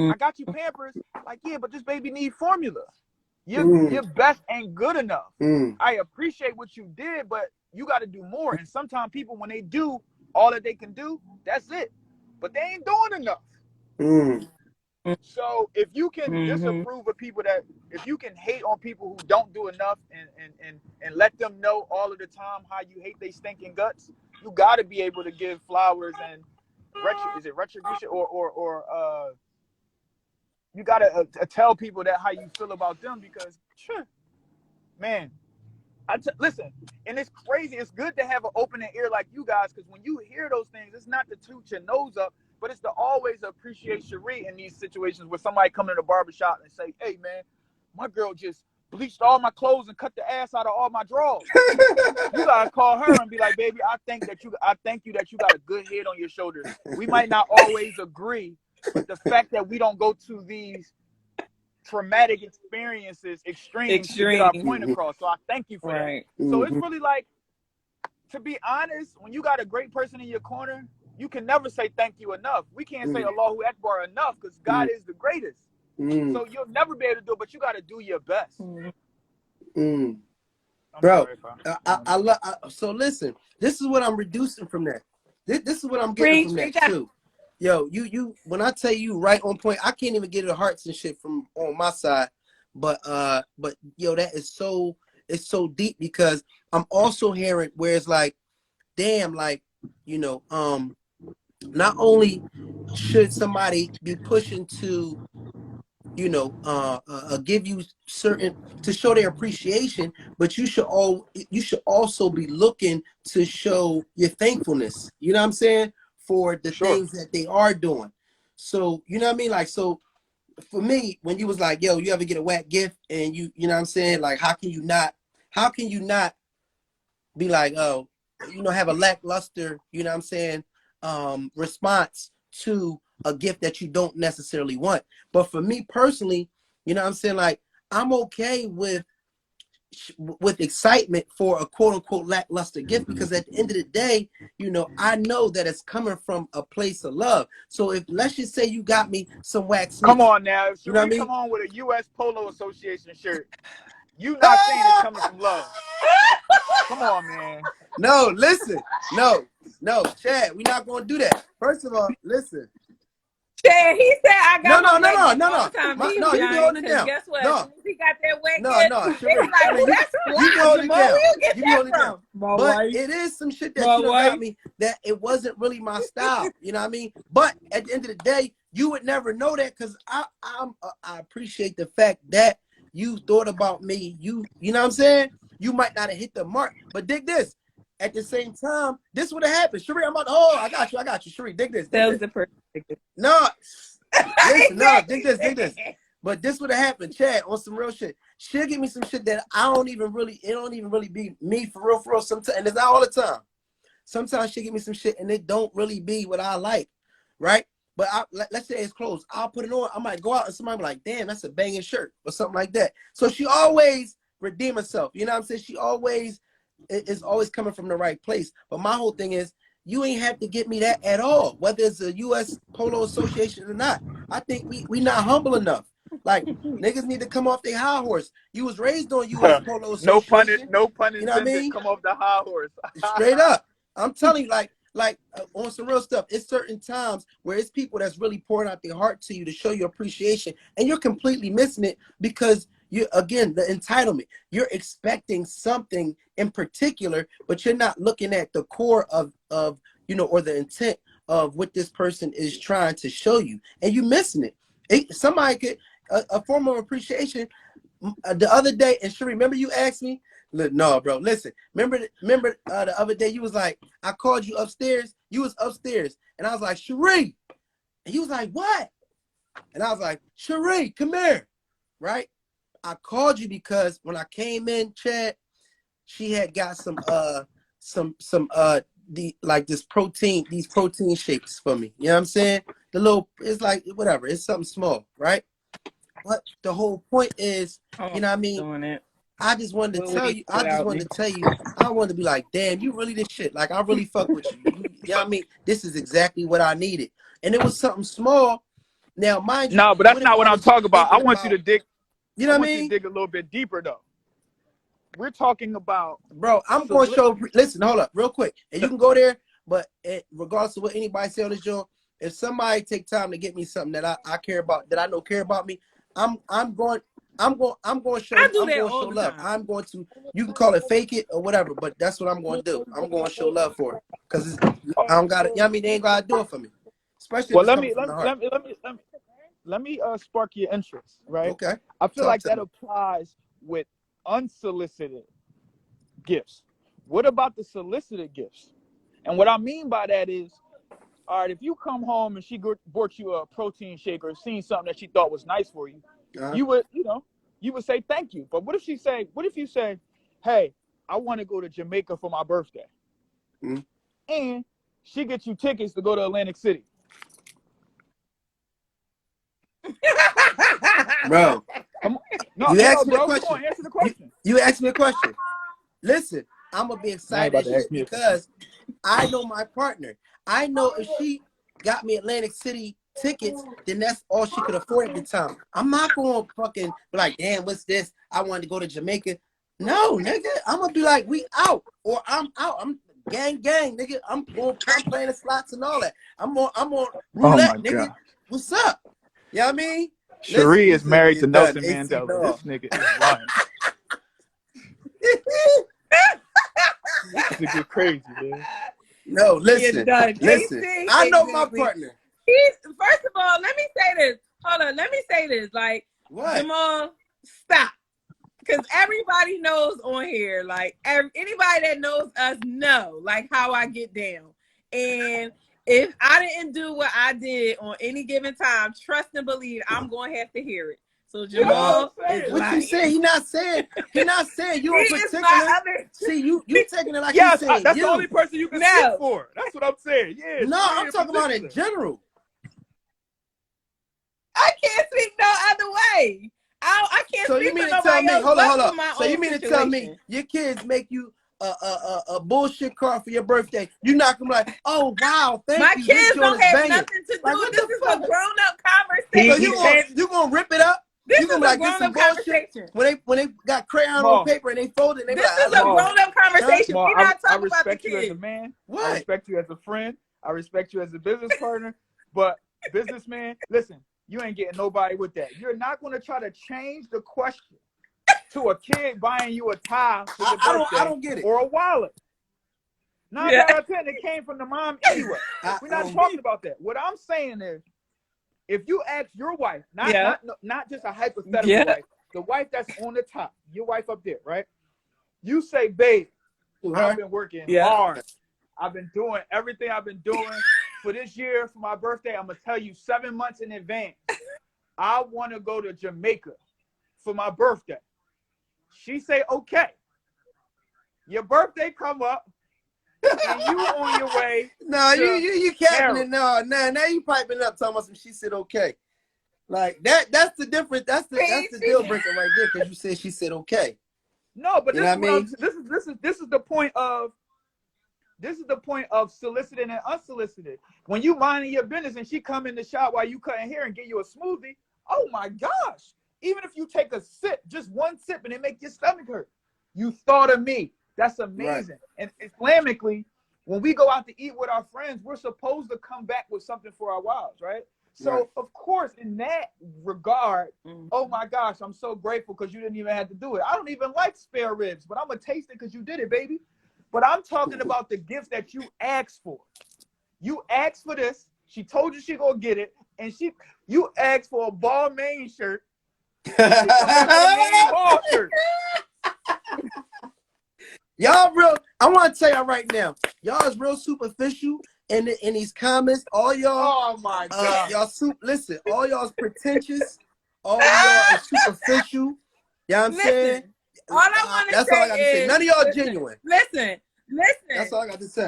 I got you Pampers. Like, yeah, but this baby need formula. your best ain't good enough. I appreciate what you did, but you got to do more. And sometimes people, when they do all that they can do, that's it. But they ain't doing enough. So if you can disapprove of people if you can hate on people who don't do enough and let them know all of the time how you hate they stinking guts, you got to be able to give flowers and retribution or you got to tell people that how you feel about them, because man, listen, and it's crazy. It's good to have an open ear like you guys, because when you hear those things, it's not to toot your nose up, but it's to always appreciate Cherie in these situations where somebody come in the barbershop and say, hey, man, my girl just bleached all my clothes and cut the ass out of all my drawers. You got to call her and be like, baby, I thank you that you got a good head on your shoulders. We might not always agree, but the fact that we don't go to these traumatic experiences extremes to get our point across. So I thank you for that. So it's really like, to be honest, when you got a great person in your corner, you can never say thank you enough. We can't say Allahu Akbar enough, because God is the greatest. So you'll never be able to do it, but you got to do your best. Bro, I love. So listen, this is what I'm reducing from that. This is what I'm getting from that too. Yo, you when I tell you right on point, I can't even get the hearts and shit from on my side. But yo, that is it's so deep, because I'm also hearing where it's like, damn, like, you know, not only should somebody be pushing to, you know, give you certain, to show their appreciation, but you should also be looking to show your thankfulness. You know what I'm saying? For the things that they are doing. So, you know what I mean? Like, so for me, when you was like, yo, you ever get a whack gift and you know what I'm saying? Like, how can you not be like, oh, you know, have a lackluster, you know what I'm saying, response to a gift that you don't necessarily want. But for me personally, you know what I'm saying? Like, I'm okay with excitement for a quote unquote lackluster gift, because at the end of the day, you know, I know that it's coming from a place of love. So if, let's just say you got me some wax sneakers. Come on now, you know what I mean? Come on with a U.S. Polo Association shirt. You not saying it's coming from love. Come on, man. No, listen. No, Chad, we're not going to do that. First of all, listen. Chad, he said I got No. No, You be holding it down. Guess what? No. He got that wet No, Cherie, that's you be holding it down. You be holding it down. But it is some shit that you got me that it wasn't really my style. You know what I mean? But at the end of the day, you would never know that, because I appreciate the fact that you thought about me. You know what I'm saying? You might not have hit the mark, but dig this. At the same time, this would have happened. Cherie, I got you. Cherie, dig this. That was the person. No. Listen, no, dig this. But this would have happened, Chad, on some real shit. She'll give me some shit that it don't even really be me for real sometimes, and it's not all the time. Sometimes she'll give me some shit and it don't really be what I like, right? But let's say it's clothes. I'll put it on. I might go out and somebody be like, damn, that's a banging shirt or something like that. So she always redeem herself. You know what I'm saying? She always is always coming from the right place. But my whole thing is, you ain't have to get me that at all, whether it's a U.S. Polo Association or not. I think we not humble enough. Like, niggas need to come off their high horse. You was raised on U.S. Polo Association. No pun intended. You know what I mean? Come off the high horse. Straight up. I'm telling you, like on some real stuff, it's certain times where it's people that's really pouring out their heart to you to show you appreciation, and you're completely missing it because again, the entitlement. You're expecting something in particular, but you're not looking at the core of you know, or the intent of what this person is trying to show you, and you're missing it. Somebody could a form of appreciation. The other day, and Cherie, remember you asked me? No, bro. Listen, remember the other day you was like, I called you upstairs. You was upstairs, and I was like, Cherie, and you was like, what? And I was like, Cherie, come here, right? I called you because when I came in, Chad, she had got these protein shakes for me. You know what I'm saying? It's like whatever. It's something small, right? But the whole point is, you know what I mean? I just wanted to tell you. I wanted to be like, damn, you really this shit. Like, I really fuck with you. You know what I mean? This is exactly what I needed. And it was something small. Now, mind you. No, but that's not what I'm talking about. I want you to dig. You know I what I want you to mean? dig a little bit deeper though. We're talking about, Bro, I'm going to show. Listen, hold up, real quick, and you can go there. But regardless of what anybody say on this show, if somebody take time to get me something that I care about, that I know care about me, I'm going to show. I do I'm that going to all show the love. time. I'm going to. You can call it fake it or whatever, but that's what I'm going to do. I'm going to show love for it because I don't got it. You know what I mean? They ain't got to do it for me, especially if well, it's coming from the heart. let me spark your interest, right? Okay. I feel Talk like to that me. applies with unsolicited gifts. What about the solicited gifts? And what I mean by that is, all right, if you come home and she bought you a protein shake or seen something that she thought was nice for you, you would say thank you. But what if you say, hey, I want to go to Jamaica for my birthday, and she gets you tickets to go to Atlantic City? Bro, you asked me a bro, come question. on, answer the question. You asked me a question. Listen, I'm gonna be excited about to as ask shit me a because I know my partner. I know if she got me Atlantic City tickets, then that's all she could afford at the time. I'm not gonna fucking be like, damn, what's this? I wanted to go to Jamaica. No, nigga, I'm gonna be like, we out or I'm out. I'm gang, nigga. I'm playing the slots and all that. I'm on Oh my roulette, nigga. God. What's up? You know what I mean? Listen, Cherie he is said, married you're to done. Nelson AC Mandela. dog. This nigga is lying. This nigga crazy, man. No, listen. done. Listen. AC, I know my exactly. partner. First of all, let me say this. Hold on, let me say this. Like, What? Jamal, stop. Because everybody knows on here, like anybody that knows us know like how I get down. And if I didn't do what I did on any given time, trust and believe I'm going to have to hear it. So Jamal is what lying. you saying? He not saying you in He is particular. my other. See, you taking it like he's Yes, saying that's you. the only person you can No. speak for. That's what I'm saying. Yeah. No, Cherie I'm in talking about in particular. general. I can't speak no other way. I can't So speak you mean for to tell nobody me? else Hold but up. for my So own you mean to tell situation. me your kids make you a bullshit card for your birthday? You not gonna be like, oh wow, thank My you. This kids joint don't is have banging. nothing to do. Like what This the is fuck? a grown-up conversation. So you gonna rip it up? This You is gonna be a like, this some grown-up bullshit? conversation. When they got crayon on paper and they fold it, and they be This like, is a grown-up conversation. Small, We're not I talking about the respect you as a kids. man. What? I respect you as a friend. I respect you as a business partner. But businessman, listen, you ain't getting nobody with that. You're not going to try to change the question to a kid buying you a tie for your birthday I don't get it. or a wallet. 9 times out of 10, it came from the mom anyway. We're not talking about that. What I'm saying is, if you ask your wife, not just a hypothetical wife, the wife that's on the top, your wife up there, right? You say, babe, I've been working hard. I've been doing everything I've been doing for this year for my birthday. I'm going to tell you 7 months in advance. I want to go to Jamaica for my birthday. She say, okay. Your birthday come up and you on your way. No, you capping it. No, now you piping up talking about some she said okay. Like that's the difference. That's the deal breaker right there, because you said she said okay. No, but you this know is what I'm, this is the point of solicited and unsolicited. When you minding your business and she come in the shop while you cutting hair and get you a smoothie, oh my gosh. Even if you take a sip, just one sip, and it make your stomach hurt. You thought of me. That's amazing. Right. And Islamically, when we go out to eat with our friends, we're supposed to come back with something for our wives, right? So, of course, in that regard, oh my gosh, I'm so grateful because you didn't even have to do it. I don't even like spare ribs, but I'm going to taste it because you did it, baby. But I'm talking about the gifts that you asked for. You asked for this. She told you she going to get it. And you asked for a ball main shirt. Ball shirt. Y'all real, I want to tell y'all right now, y'all is real superficial in these comments. All y'all, oh my God. Listen, all y'all's pretentious. All y'all is superficial. You know what I'm saying? All I want to say, that's all I got to say. None of y'all genuine. Listen. That's all I got to say.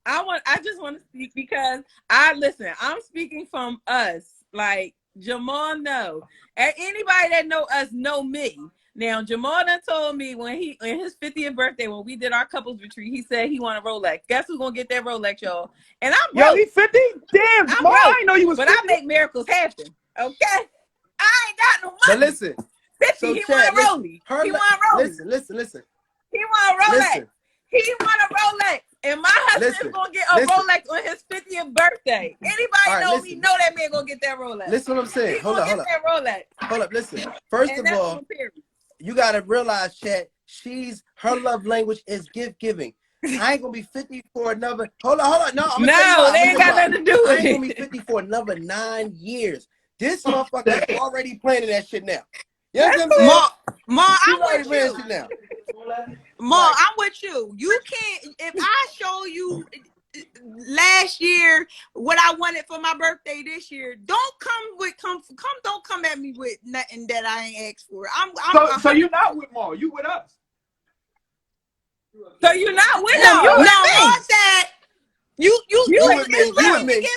I just want to speak because I'm speaking from us. Like Jamal know. And anybody that know us know me. Now Jamal done told me when his 50th birthday, when we did our couples retreat, he said he want a Rolex. Guess who's gonna get that Rolex, y'all? And I'm broke. Yo, he 50? Damn, Jamal, I didn't know you was but 50. I make miracles happen. Okay. I ain't got no money. But listen, 50, so he Chad, want Rollie. He want Rollie. listen. He want Rolex. Listen. He want a Rolex. And my husband's gonna get a Rolex on his 50th birthday. Anybody know me know that man gonna get that Rolex. Listen what I'm saying. He Hold gonna up. get that Rolex. Hold up, listen. First And of that's all, on period. you gotta realize, Chad, her love language is gift giving. I ain't gonna be 50 for another. Hold on. No, I'm gonna tell you why. they ain't got nothing to do with I ain't gonna it. be 50 for another 9 years. This motherfucker is already planning that shit now. You know what I'm saying? Ma, I'm already with planning you. shit now. Ma, I'm with you. You can't. If I show you last year what I wanted for my birthday this year, don't come at me with nothing that I ain't asked for. So you're not with Ma, you with us. So you're not with No, him. You with Ma me. said you with me. me.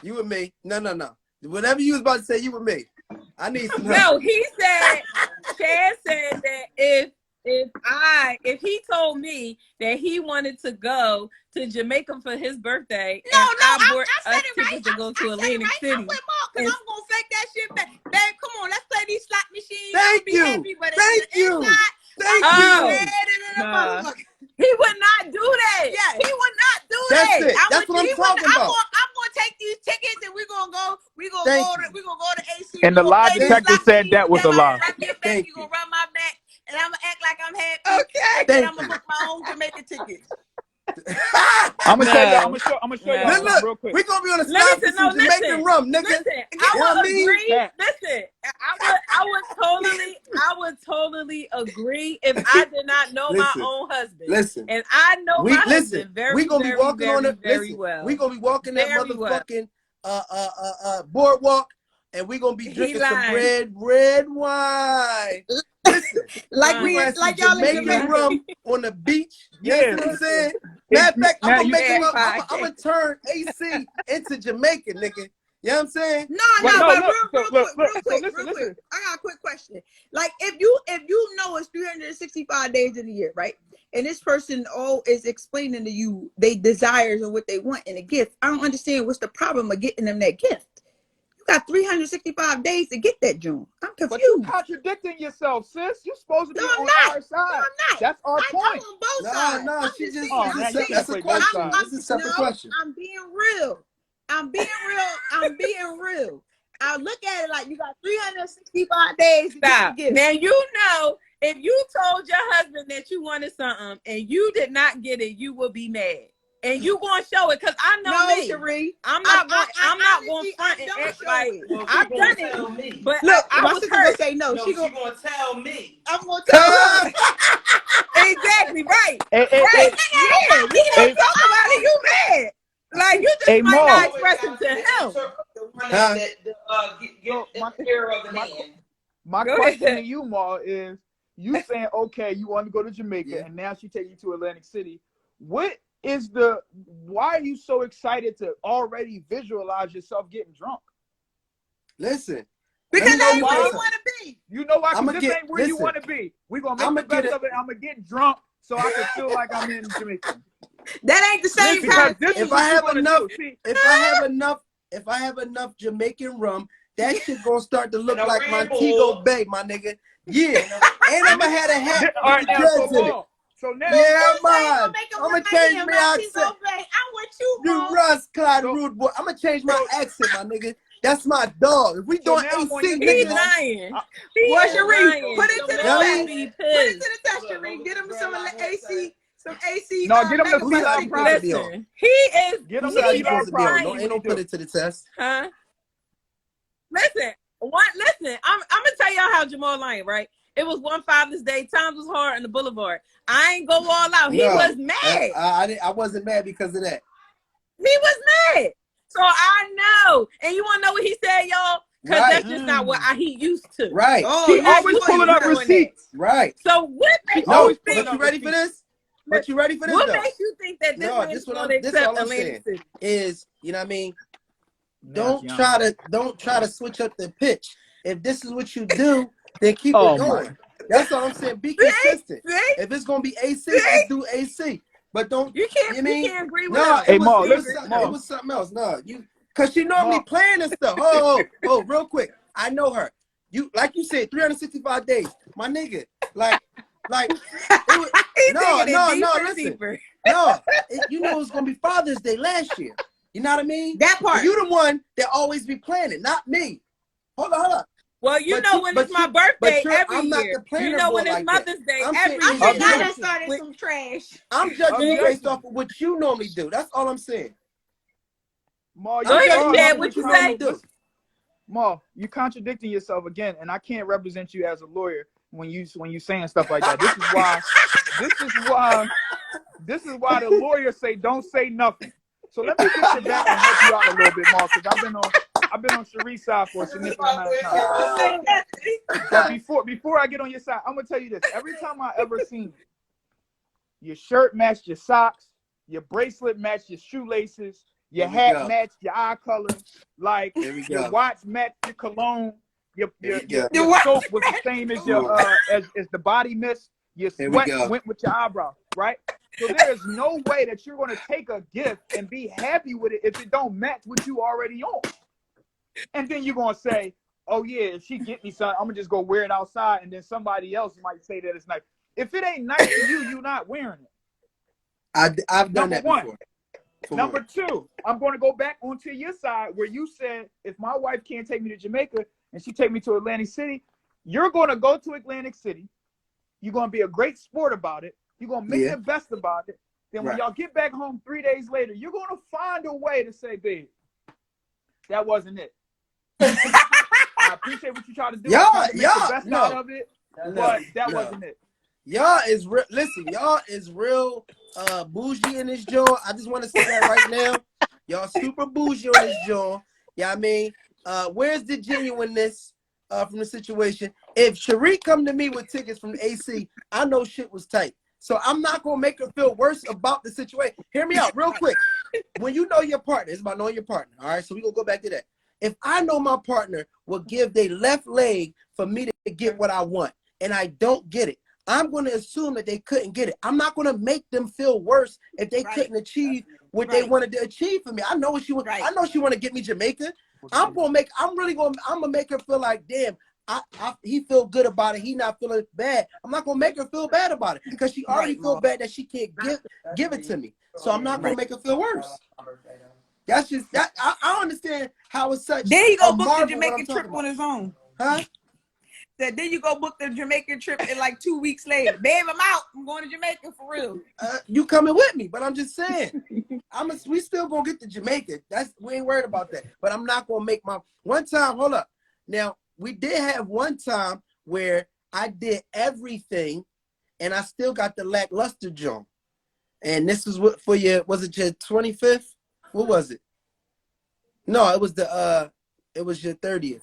You with me. No. Whatever you was about to say, you with me. I need some help. No, he said, Chad said that if he told me that he wanted to go to Jamaica for his birthday, I bought us tickets to go to Atlantic City. I'm with Ma, because I'm gonna fake that shit back. Babe, come on, let's play these slot machines. Thank you. He would not do that. Yeah, he would not do That's that. it. That's what I'm talking about. I'm gonna take these tickets and we're gonna go to AC. And the lie detector said that was a lie. You gonna run my back and I'm gonna act like I'm happy. Okay. And then I'm gonna book my own Jamaica tickets. I'm gonna show y'all something real quick. We're gonna be on the spot for some Jamaican rum, nigga. Listen, I would agree. Listen, I would totally agree if I did not know my own husband. Listen, and I know my husband very, gonna very, be walking very, on it. very well. We're gonna be walking that motherfucking boardwalk, and we're gonna be drinking some red wine. Listen, like y'all Jamaican rum on the beach. You know what I'm saying? Matter of fact, I'm gonna turn AC into Jamaican, nigga. You know what I'm saying? Real quick. I got a quick question. Like, if you know it's 365 days in a year, right? And this person is explaining to you their desires and what they want in a gift. I don't understand what's the problem of getting them that gift. You got 365 days to get that joint. I'm confused. But you contradicting yourself, sis. You're supposed to be on our side. No, I'm not. That's our point. I'm on both sides. No, she just. That's a question. This is a separate question. I'm being real. I'm being real. I look at it like you got 365 days to get the gift. Now, you know, if you told your husband that you wanted something and you did not get it, you will be mad. And you gonna show it, because I know me. Cherie, I'm not going to front and act like I've done it. But look, I was hurt. Say no. She's gonna tell me. I'm gonna tell her. Exactly right. You gonna talk about it? You mad? Like, you just might not express it to him. My question to you, Ma, is you saying, okay, you want to go to Jamaica, and now she take you to Atlantic City. Why are you so excited to already visualize yourself getting drunk? Listen. Because that's where you want to be. You know why? Because this ain't where you want to be. We're going to make the best of it. I'm going to get drunk so I can feel like I'm in Jamaica. That ain't the same kind. If I have enough Jamaican rum, that shit gonna start to look like Montego Bay, my nigga. Yeah. And I'm gonna have a hat with the dreads in it. So now, I'm gonna change my accent. I'm with you, You Russ Clyde Rude boy. I'm gonna change my accent, my nigga. That's my dog. If we doing AC, he's lying. What's your ring? Put it to the test. Put it to the test, Cherie. Get him some AC. Some AC. No, get him the P-Line Prime. Listen, he is. Get him the P-Line Prime. Ain't no put it to the test. Huh? Listen. I'm gonna tell y'all how Jamal lying, right? It was one Father's Day. Times was hard on the boulevard. I ain't go all out. He was mad. I wasn't mad because of that. He was mad. So I know. And you want to know what he said, y'all? Because that's just not what he used to. Right. He always pulling up receipts. Right. So what makes you think? But you ready for this? What makes you think that this is going to accept Atlantic City? Is, you know what I mean? Don't try to switch up the pitch. If this is what you do, then keep it going. That's all I'm saying. Be consistent. If it's gonna be AC, let's do AC. But don't you can't agree with it. It was something else. No, because she normally playing and stuff. Oh, real quick. I know her. You like you said, 365 days, my nigga. Like it was, listen, no. You know it's gonna be Father's Day last year. You know what I mean? That part. And you the one that always be planning, not me. Hold on. Well, when it's my birthday every I'm not year. the planner When it's like Mother's Day I'm every saying, year. I think I done started some trash. I'm judging you based off of what you normally do. That's all I'm saying. Ma, Go ahead, Chad. What you say? Ma, you contradicting yourself again, and I can't represent you as a lawyer when you saying stuff like that. This is why the lawyers say don't say nothing. So let me get your back and help you out a little bit, Ma, because I've been on Cherie's side for a significant amount of time. But before I get on your side, I'm gonna tell you this. Every time I ever seen your shirt matched your socks, your bracelet matched your shoelaces, your hat matched your eye color, like your watch matched your cologne, your soap was the same as your as the body mist, your sweat went with your eyebrow, right? So there is no way that you're gonna take a gift and be happy with it if it don't match what you already own. And then you're gonna say, oh yeah, if she get me something, I'm gonna just go wear it outside, and then somebody else might say that it's nice. If it ain't nice to you, you're not wearing it. I've done that before. Number two, I'm going to go back onto your side where you said if my wife can't take me to Jamaica and she take me to Atlantic City, you're going to go to Atlantic City. You're going to be a great sport about it. You're going to make the best about it. Then when y'all get back home 3 days later, you're going to find a way to say, babe, that wasn't it. I appreciate what you try to do. Y'all, make the best out of it, but that wasn't it. Y'all is real. Listen, y'all is real bougie in this joint. I just want to say that right now. Y'all super bougie on this joint. Yeah, I mean, where's the genuineness from the situation? If Cherie come to me with tickets from the AC, I know shit was tight. So I'm not gonna make her feel worse about the situation. Hear me out real quick. When you know your partner, it's about knowing your partner. All right, so we gonna go back to that. If I know my partner will give their left leg for me to get what I want, and I don't get it, I'm going to assume that they couldn't get it. I'm not going to make them feel worse if they couldn't achieve what they wanted to achieve for me. I know what she want. I know she want to get me Jamaica. I'm gonna make her feel like, damn, he feel good about it. He not feeling bad. I'm not gonna make her feel bad about it because she already feel bad that she can't give it to me. So I'm not gonna make her feel worse. That's just that. I understand how it's such. Then he go book the Jamaican trip on his own. Huh? That then you go book the Jamaican trip and like 2 weeks later, babe, I'm out. I'm going to Jamaica for real. You coming with me? But I'm just saying, we still gonna get to Jamaica. We ain't worried about that. But I'm not gonna make my one time. Hold up. Now we did have one time where I did everything, and I still got the lackluster joint. And this was what for your? Was it your 25th? What was it? No, it was it was your 30th.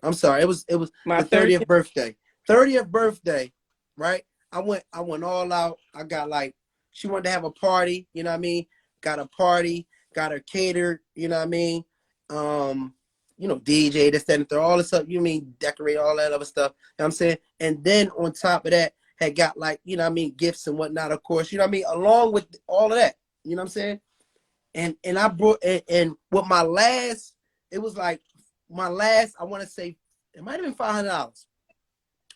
I'm sorry, it was my 30th birthday. 30th birthday, right? I went all out. I got she wanted to have a party, you know what I mean? Got a party, got her catered, you know what I mean? DJ, this, that, and the all this stuff, you mean decorate all that other stuff, you know what I'm saying? And then on top of that, had got you know what I mean, gifts and whatnot, of course, you know what I mean, along with all of that, you know what I'm saying? And I brought and with my last, it was I want to say it might have been $500.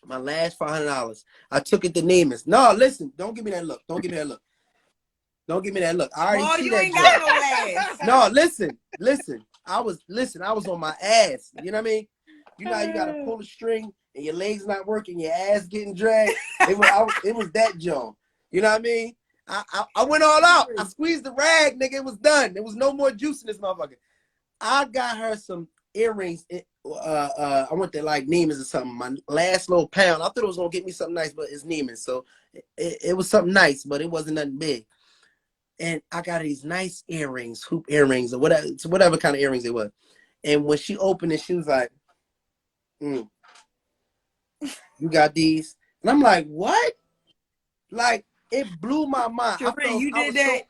My last $500. I took it to Neiman's. No, listen, don't give me that look. Don't give me that look. Don't give me that look. I already see that. Ain't got no ass. No, listen. I was on my ass. You know what I mean? You know how you gotta pull the string and your legs not working, your ass getting dragged. It was that John. You know what I mean? I went all out. I squeezed the rag, nigga. It was done. There was no more juice in this motherfucker. I got her some earrings. I went to Neiman's or something. My last little pound. I thought it was gonna get me something nice, but it's Neiman's, so it was something nice, but it wasn't nothing big. And I got these nice earrings, hoop earrings, or whatever kind of earrings it was. And when she opened it, she was like, "You got these?" And I'm like, "What?" It blew my mind. You did that.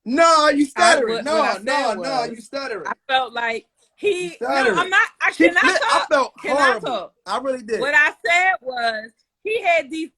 No, you stuttering. No, you stuttering. I felt like I'm not. I cannot talk. I felt horrible. Talk. I really did. What I said was he had these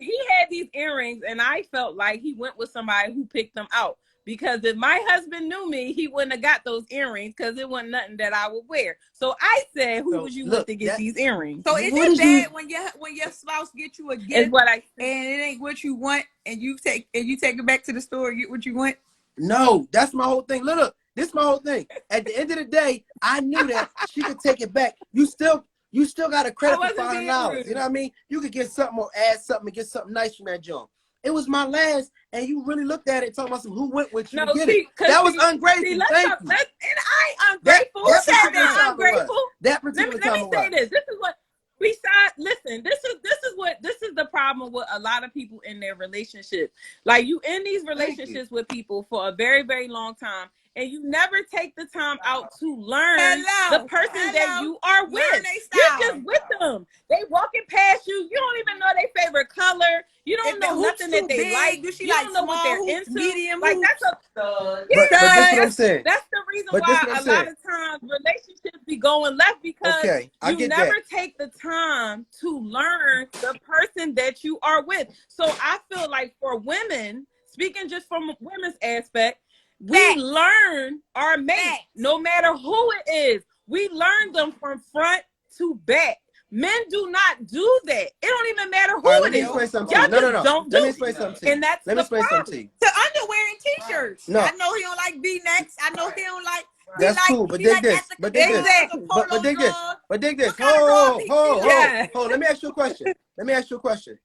earrings, and I felt like he went with somebody who picked them out. because if my husband knew me, he wouldn't have got those earrings because it wasn't nothing that I would wear. So I said, who was you with to get these earrings? So is it bad when your spouse get you a gift is what I and it ain't what you want and you take it back to the store and get what you want? No, that's my whole thing. Look, this is my whole thing. At the end of the day, I knew that she could take it back. You still got a credit for $500. You know what I mean? You could get something or add something and get something nice from that joint. It was my last, and you really looked at it talking about who went with you to get it. That was ungrateful. Thank you. And I ain't ungrateful. That said that ungrateful? That particular time. Let me say this. This is what we saw. Listen, this is the problem with a lot of people in their relationships. Like, you in these relationships with people for a very, very long time, and you never take the time out to learn the person that you are with. You're just with them. They walking past you. You don't even know their favorite color. You don't know nothing that they like. You don't know what they're into. Medium, like that's a but that's what I'm saying. That's the reason why a lot of times relationships be going left, because you never take the time to learn the person that you are with. So I feel like for women, speaking just from women's aspect, we learn our mate, no matter who it is. We learn them from front to back. Men do not do that. It don't even matter who it is. Y'all just don't do it. And that's the problem. To underwear and t-shirts. No. I know he don't like V-necks. I know he don't like. That's cool, but dig this. But dig this. Hold. Let me ask you a question.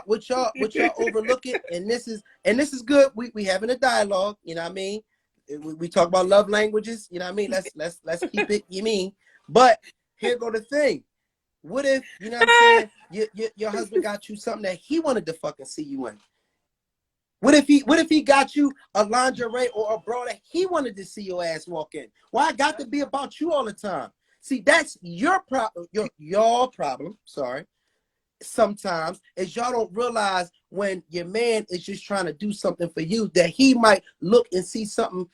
What y'all overlook it, and this is good. We having a dialogue, you know what I mean? We talk about love languages, you know what I mean? Let's keep it, you mean? But here go the thing. What if, you know what I'm saying, your husband got you something that he wanted to fucking see you in? What if he got you a lingerie or a bra that he wanted to see your ass walk in? Why it got to be about you all the time? See, that's your problem. Your problem. Sorry. Sometimes is y'all don't realize when your man is just trying to do something for you, that he might look and see something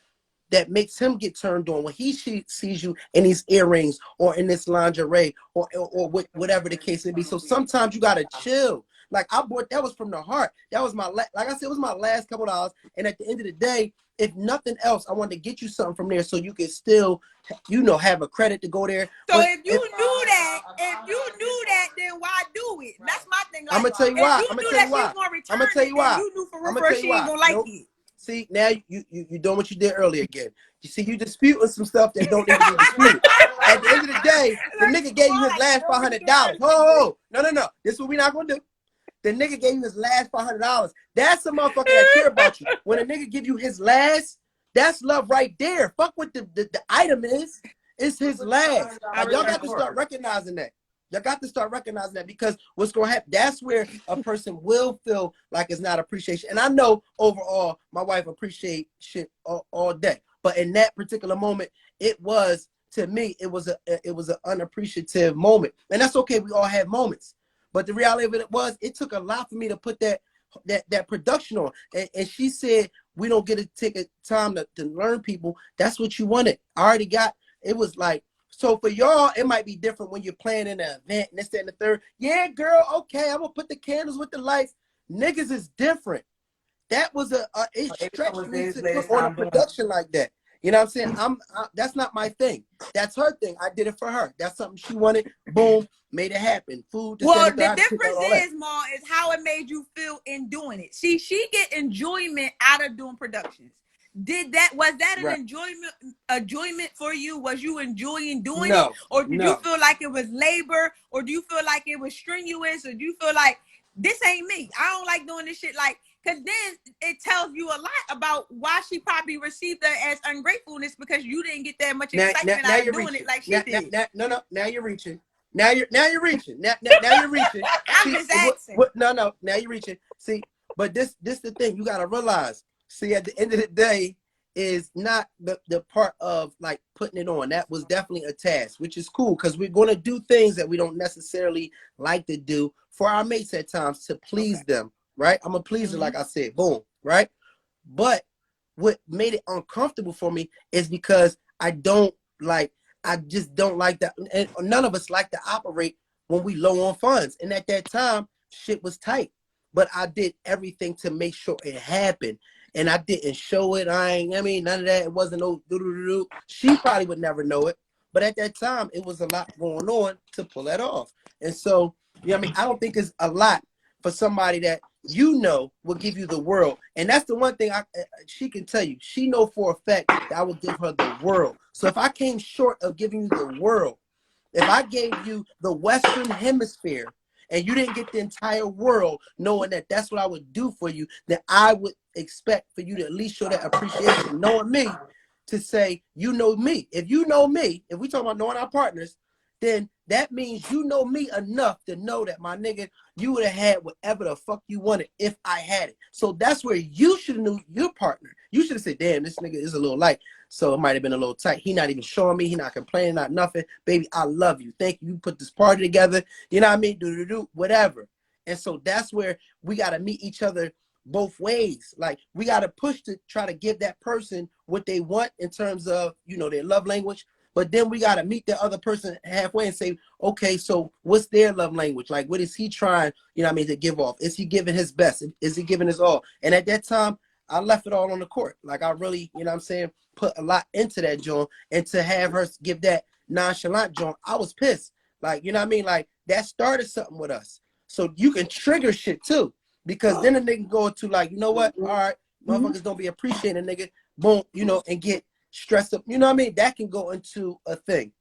that makes him get turned on when he sees you in these earrings or in this lingerie or whatever the case may be. So sometimes you gotta chill. Like, I bought, that was from the heart. That was like I said, it was my last couple $. And at the end of the day, if nothing else, I wanted to get you something from there so you can still, have a credit to go there. So if you knew that, then why do it? That's my thing. Like, I'm gonna tell you why. I'm gonna tell you why. You knew for real she ain't gonna like it. See, now you doing what you did earlier again. You see, you disputing some stuff that don't need to be disputed. At the end of the day, the nigga gave you his last $500. Oh, no. This is what we're not gonna do. The nigga gave you his last $500. That's a motherfucker that care about you. When a nigga give you his last, that's love right there. Fuck what the item is. It's his last. Y'all got to start recognizing that. Because what's going to happen, that's where a person will feel like it's not appreciation. And I know overall my wife appreciates shit all day. But in that particular moment, it was, to me, it was an unappreciative moment. And that's okay. We all have moments. But the reality of it was, it took a lot for me to put that production on. And she said, we don't get to take a time to learn people. That's what you wanted. I already got, it was like, so for y'all, it might be different when you're planning an event and this, that, and the third. Yeah, girl, okay, I'm going to put the candles with the lights. Niggas is different. That was it stretched me to put on a production like that. You know what I'm saying? That's not my thing. That's her thing. I did it for her. That's something she wanted. Boom, made it happen. Food. Well, the difference is, Ma, is how it made you feel in doing it. See, she get enjoyment out of doing productions. Was that an enjoyment for you? Was you enjoying doing it? Or did you feel like it was labor? Or do you feel like it was strenuous? Or do you feel like this ain't me? I don't like doing this shit. Like, because then it tells you a lot about why she probably received that as ungratefulness, because you didn't get that much excitement out of doing it like she did. Now you're reaching. Now you're reaching. Now you're reaching. I'm just asking. Now you're reaching. See, but this the thing you gotta realize. See, at the end of the day, is not the part of like putting it on. That was definitely a task, which is cool because we're going to do things that we don't necessarily like to do for our mates at times to please them, right? I'm a pleaser, like I said, boom, right? But what made it uncomfortable for me is because I just don't like that. And none of us like to operate when we low on funds. And at that time, shit was tight. But I did everything to make sure it happened. and I didn't show it, I mean, none of that. It wasn't no doo-doo-doo-doo. She probably would never know it. But at that time, it was a lot going on to pull that off. And so, you know what I mean? I don't think it's a lot for somebody that you know will give you the world. And that's the one thing she can tell you. She know for a fact that I would give her the world. So if I came short of giving you the world, if I gave you the Western Hemisphere and you didn't get the entire world, knowing that that's what I would do for you, then I would expect for you to at least show that appreciation, knowing me, to say, you know me. If you know me, if we talk about knowing our partners, then that means you know me enough to know that, my nigga, you would have had whatever the fuck you wanted if I had it. So that's where you should have knew your partner. You should have said, damn, this nigga is a little light. So it might have been a little tight. He not even showing me. He not complaining, not nothing. Baby, I love you. Thank you. You put this party together. You know what I mean? Do, whatever. And so that's where we got to meet each other both ways. Like, we got to push to try to give that person what they want in terms of, you know, their love language. But then we got to meet the other person halfway and say, okay, so what's their love language? Like, what is he trying, you know what I mean, to give off? Is he giving his best? Is he giving his all? And at that time, I left it all on the court. Like, I really, you know what I'm saying, put a lot into that joint. And to have her give that nonchalant joint, I was pissed. Like, you know what I mean? Like, that started something with us. So you can trigger shit too. Because then the nigga go to like, you know what? All right, motherfuckers don't be appreciating nigga. Boom, you know, and get stressed up. You know what I mean? That can go into a thing.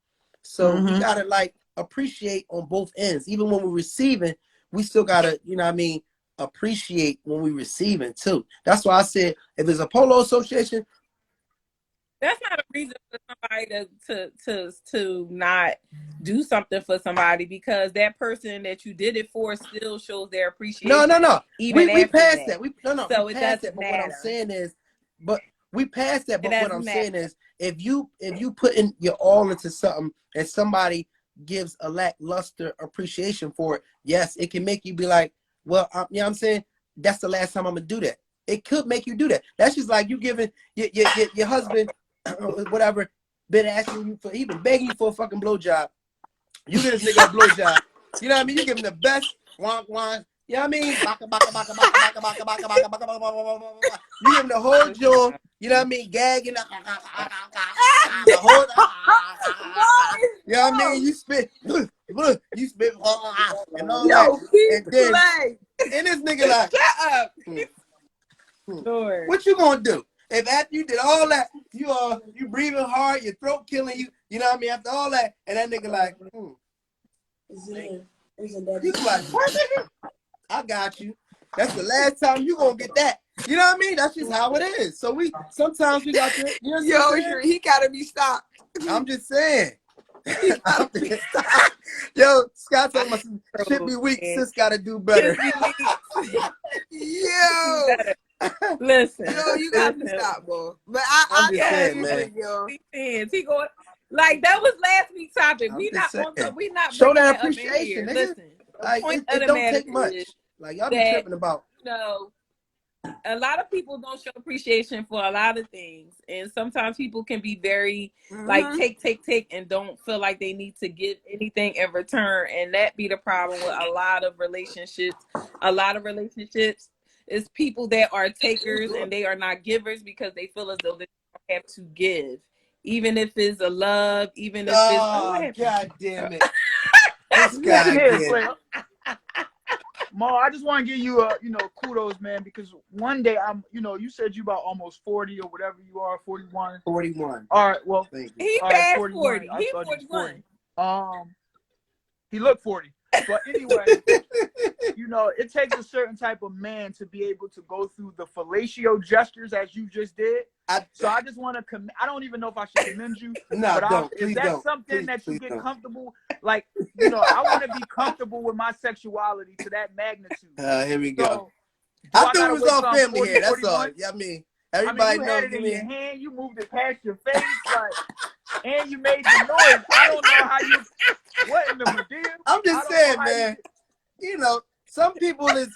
So we gotta like appreciate on both ends. Even when we're receiving, we still gotta, you know what I mean, appreciate when we're receiving too. That's why I said if there's a polo association, that's not a reason for somebody to not do something for somebody, because that person that you did it for still shows their appreciation. No. Even we passed that. that. So we it passed doesn't that. But matter. what I'm saying is, but we passed that. But what I'm saying matter. is, if you put in your all into something and somebody gives a lackluster appreciation for it, yes, it can make you be like, well, you know what I'm saying? That's the last time I'm gonna do that. It could make you do that. That's just like you giving your husband whatever been asking you for, he been begging you for a fucking blowjob. You get this nigga a blowjob. You know what I mean? You give him the best wine. You know what I mean? You give him the whole jaw. You know what I mean? Gagging the whole. You know what I mean? You spit, and all that. And then, and this nigga like, shut up. Lord. What you gonna do? If after you did all that, you breathing hard, your throat killing you, you know what I mean? After all that, and that nigga like, you like, what, nigga? I got you. That's the last time you gonna get that. You know what I mean? That's just how it is. So sometimes we got to, you know what I'm saying? He gotta be stopped. I'm just saying. Yo, Scott talking about some shit be weak, sis gotta do better. Yo. Listen. Yo, you got to stop, boy. But I'm just saying, man. He going like that was last week's topic. I'm We just not saying. on we not show bringing that that appreciation, nigga. Listen, like it don't take much. Like y'all be tripping about. You know, a lot of people don't show appreciation for a lot of things, and sometimes people can be very like take and don't feel like they need to give anything in return, and that be the problem with a lot of relationships. A lot of relationships is people that are takers and they are not givers because they feel as though they don't have to give, even if it's a love, even if it's God damn it. This guy again. Ma, I just want to give you kudos, man, because one day you said you about almost 40 or whatever you are, 41. 41. All right, well, he passed 40. He 41. He looked 40. But anyway, it takes a certain type of man to be able to go through the fellatio gestures as you just did. So I just want to I don't even know if I should commend you. No, don't. Is that something that you get comfortable? Like, I want to be comfortable with my sexuality to that magnitude. Here we go. So, I thought it was all family 40, here. That's 41? All. I mean, everybody you knows. had it in your hand. You moved it past your face, and you made the noise. I don't know how you. What in the Medea? I'm just saying, man. Some people is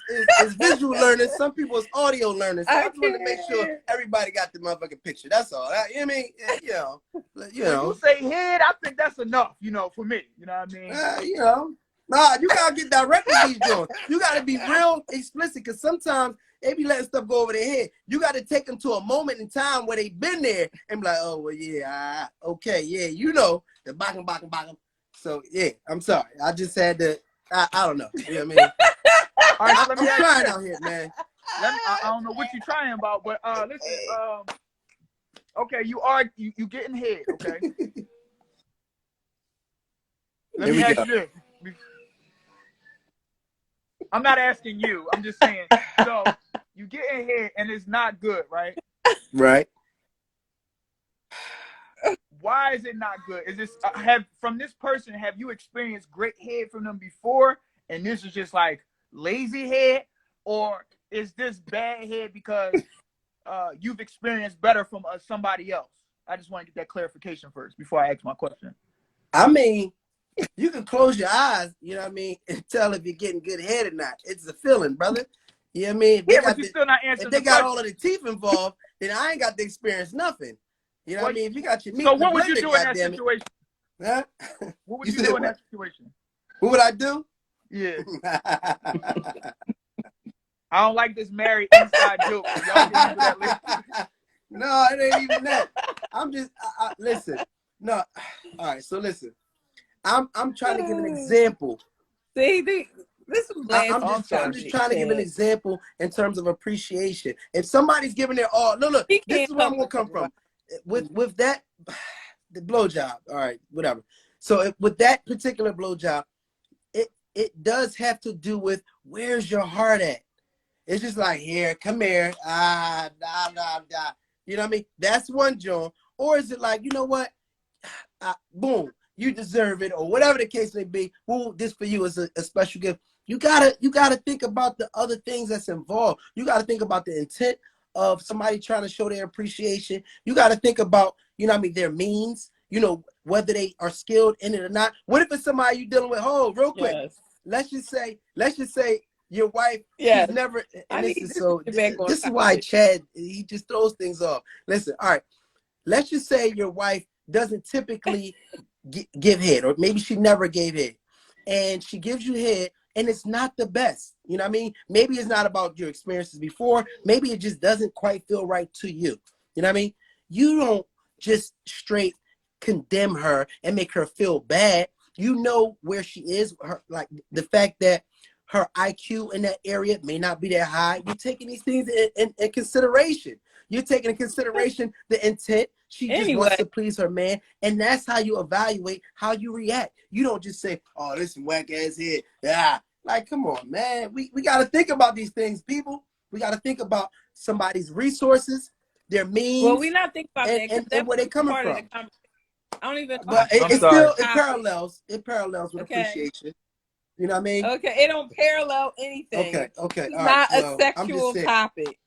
visual learners. Some people is audio learners. So I just want to make sure everybody got the motherfucking picture. That's all. You know what I mean? When you say head, I think that's enough. For me. You know what I mean? Nah, you gotta get direct with these joints. You gotta be real explicit, because sometimes They be letting stuff go over their head. You got to take them to a moment in time where they've been there and be like, oh, well, yeah, okay, yeah, you know, the bottom. So, yeah, I'm sorry. I just had to, I don't know. You know what I mean? All right, so let me I'm ask trying you out here, man. I don't know what you're trying about, but listen, okay, you getting head, okay? Let me ask you this. I'm not asking you. I'm just saying. So you get in head and it's not good, right? Right. Why is it not good? Is this from this person? Have you experienced great head from them before, and this is just like lazy head, or is this bad head because you've experienced better from somebody else? I just want to get that clarification first before I ask my question. I mean, you can close your eyes, you know what I mean, and tell if you're getting good head or not. It's a feeling, brother. You know what I mean? Yeah, but you're still not answering if they the got question. all of the teeth involved, then I ain't got to experience nothing. You know what I mean? If you got your meat So in the what would you blender, do in that goddammit. situation? Huh? What would you do in that situation? What would I do? Yeah. I don't like this married inside joke. Y'all get into that later. No, it ain't even that. I'm just listen. No, all right. So listen, I'm trying to give an example. See, this was I'm just trying to give an example in terms of appreciation. If somebody's giving their all, look, this is where I'm gonna come from. With that, the blowjob. All right, whatever. So with that particular blowjob, it does have to do with where's your heart at. It's just like, here, come here, nah. You know what I mean? That's one joint. Or is it like, you know what? Boom, you deserve it, or whatever the case may be. Well, this for you is a special gift. You gotta think about the other things that's involved. You gotta think about the intent of somebody trying to show their appreciation. You gotta think about, you know what I mean, their means, you know, whether they are skilled in it or not. What if it's somebody you dealing with? Hold, real quick. Yes. Let's just say your wife, yes. she's never, and this is why Chad, he just throws things off. Listen, all right, let's just say your wife doesn't typically give head, or maybe she never gave head, and she gives you head, and it's not the best. You know what I mean? Maybe it's not about your experiences before. Maybe it just doesn't quite feel right to you. You know what I mean? You don't just straight condemn her and make her feel bad. You know where she is, like the fact that her IQ in that area may not be that high. You're taking these things in consideration. You're taking in consideration the intent. She just wants to please her man. And that's how you evaluate how you react. You don't just say, oh, this whack ass head. Yeah. Like, come on, man. We got to think about these things, people. We got to think about somebody's resources, their means. Well, we're not thinking about and where they coming from. I don't even. But it parallels. It parallels with appreciation. You know what I mean? Okay, it don't parallel anything. Okay. It's not a sexual topic.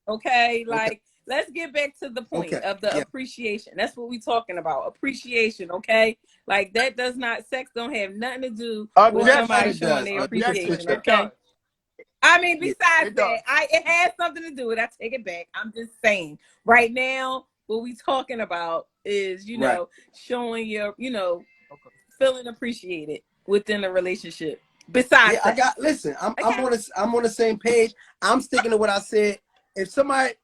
Okay, like let's get back to the point of the appreciation. That's what we're talking about. Appreciation, okay? Like that does not, sex don't have nothing to do with somebody showing their appreciation, okay? I mean, besides that, it has something to do with it. I take it back. I'm just saying. Right now, what we talking about is, you know, showing your, you know, feeling appreciated within a relationship. Besides that. Listen, I'm on the same page. I'm sticking to what I said. If somebody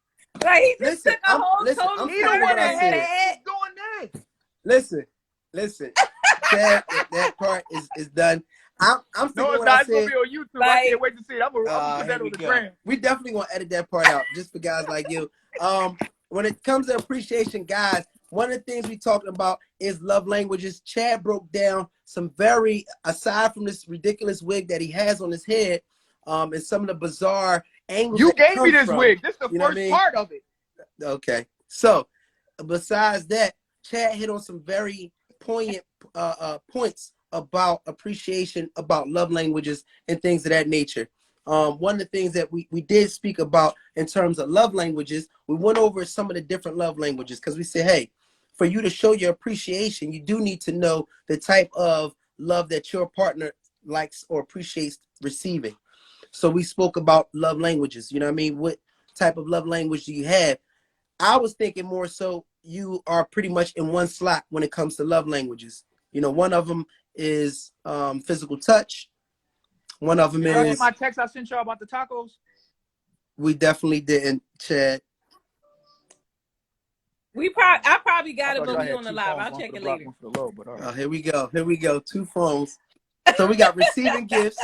listen, I'm sticking to what I said. Listen. that part is done. I'm sticking to what I said. It's gonna be on YouTube. I can't wait to see it. I'm gonna put that on the gram. We definitely gonna edit that part out just for guys like you. When it comes to appreciation, guys, one of the things we talked about is love languages. Chad broke down some aside from this ridiculous wig that he has on his head, and some of the bizarre angles. You gave me this wig. This is the first part of it. Okay. So, besides that, Chad hit on some very poignant points about appreciation, about love languages, and things of that nature. One of the things that we did speak about in terms of love languages, we went over some of the different love languages because we said, hey, for you to show your appreciation, you do need to know the type of love that your partner likes or appreciates receiving. So we spoke about love languages. You know what I mean? What type of love language do you have? I was thinking more so you are pretty much in one slot when it comes to love languages. You know, one of them is physical touch. One of them is my text I sent y'all about the tacos. We definitely didn't, Chad. I probably I got it, thought but y'all we had on the two live. phones, I'll one check for the it block, later. one for the low. But all right. Here we go. Here we go. 2 phones. So we got receiving gifts.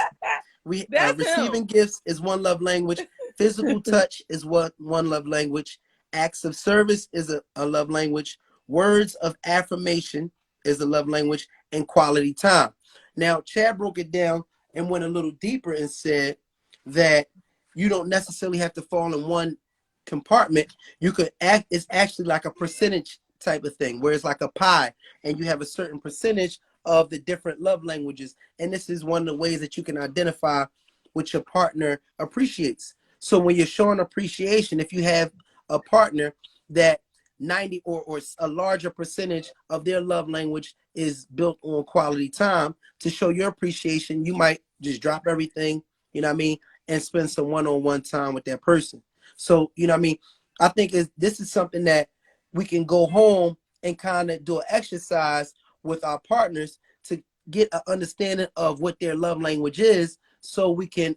We That's receiving him. gifts is one love language. Physical touch is one love language. Acts of service is a love language. Words of affirmation is a love language, and quality time. Now, Chad broke it down and went a little deeper and said that you don't necessarily have to fall in one compartment. You could act, it's actually like a percentage type of thing, where it's like a pie, and you have a certain percentage of the different love languages. And this is one of the ways that you can identify what your partner appreciates. So when you're showing appreciation, if you have a partner that 90 or a larger percentage of their love language is built on quality time, to show your appreciation, you might just drop everything, you know what I mean, and spend some one-on-one time with that person. So, you know what I mean, I think this is something that we can go home and kind of do an exercise with our partners to get an understanding of what their love language is, so we can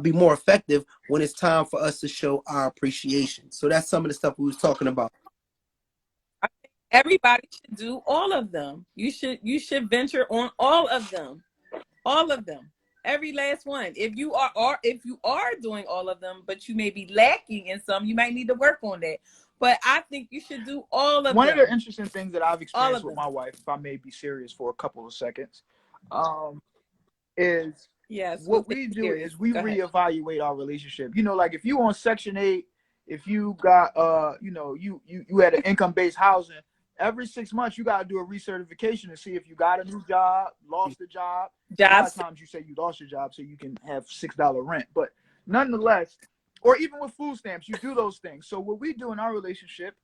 be more effective when it's time for us to show our appreciation. So that's some of the stuff we was talking about. Everybody should do all of them. You should venture on all of them. All of them. Every last one. If you are, or if you are doing all of them, but you may be lacking in some, you might need to work on that. But I think you should do all of One of them. the interesting things that I've All experienced of with them. my wife, if I may be serious for a couple of seconds, is Yes. what What's we the do series? is we Go ahead. reevaluate our relationship. You know, like if you on Section 8, if you got you know, you had an income-based housing, every 6 months you gotta do a recertification to see if you got a new job, lost the job. A lot of Jobs. times you say you lost your job so you can have $6 rent. But nonetheless, or even with food stamps, you do those things. So what we do in our relationship,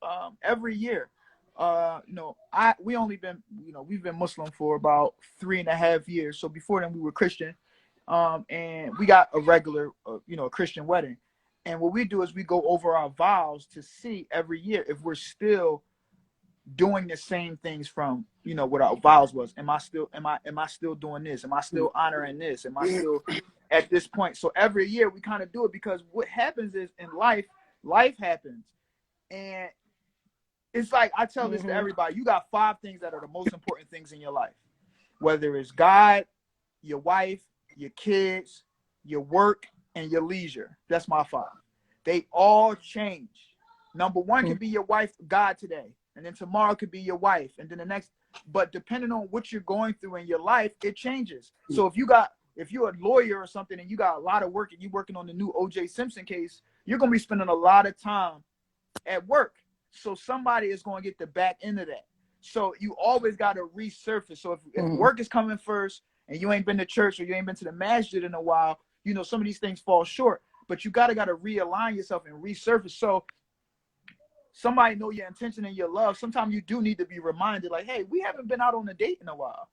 every year, you know, we only been, you know, we've been Muslim for about 3.5 years. So before then we were Christian, and we got a regular, you know, a Christian wedding. And what we do is we go over our vows to see every year if we're still doing the same things from, you know, what our vows was. Am I still doing this? Am I still honoring this? Am I still at this point? So every year we kind of do it, because what happens is in life happens. And it's like, I tell this to everybody, you got 5 things that are the most important things in your life, whether it's God, your wife, your kids, your work, and your leisure. That's my 5. They all change. Number 1 could be your wife, God, today, and then tomorrow could be your wife, and then the next. But depending on what you're going through in your life, it changes. So if you're a lawyer or something and you got a lot of work and you're working on the new O.J. Simpson case, you're going to be spending a lot of time at work. So somebody is going to get the back end of that. So you always got to resurface. So if work is coming first and you ain't been to church or you ain't been to the masjid in a while, you know, some of these things fall short. But you got to realign yourself and resurface. So somebody know your intention and your love. Sometimes you do need to be reminded, like, hey, we haven't been out on a date in a while.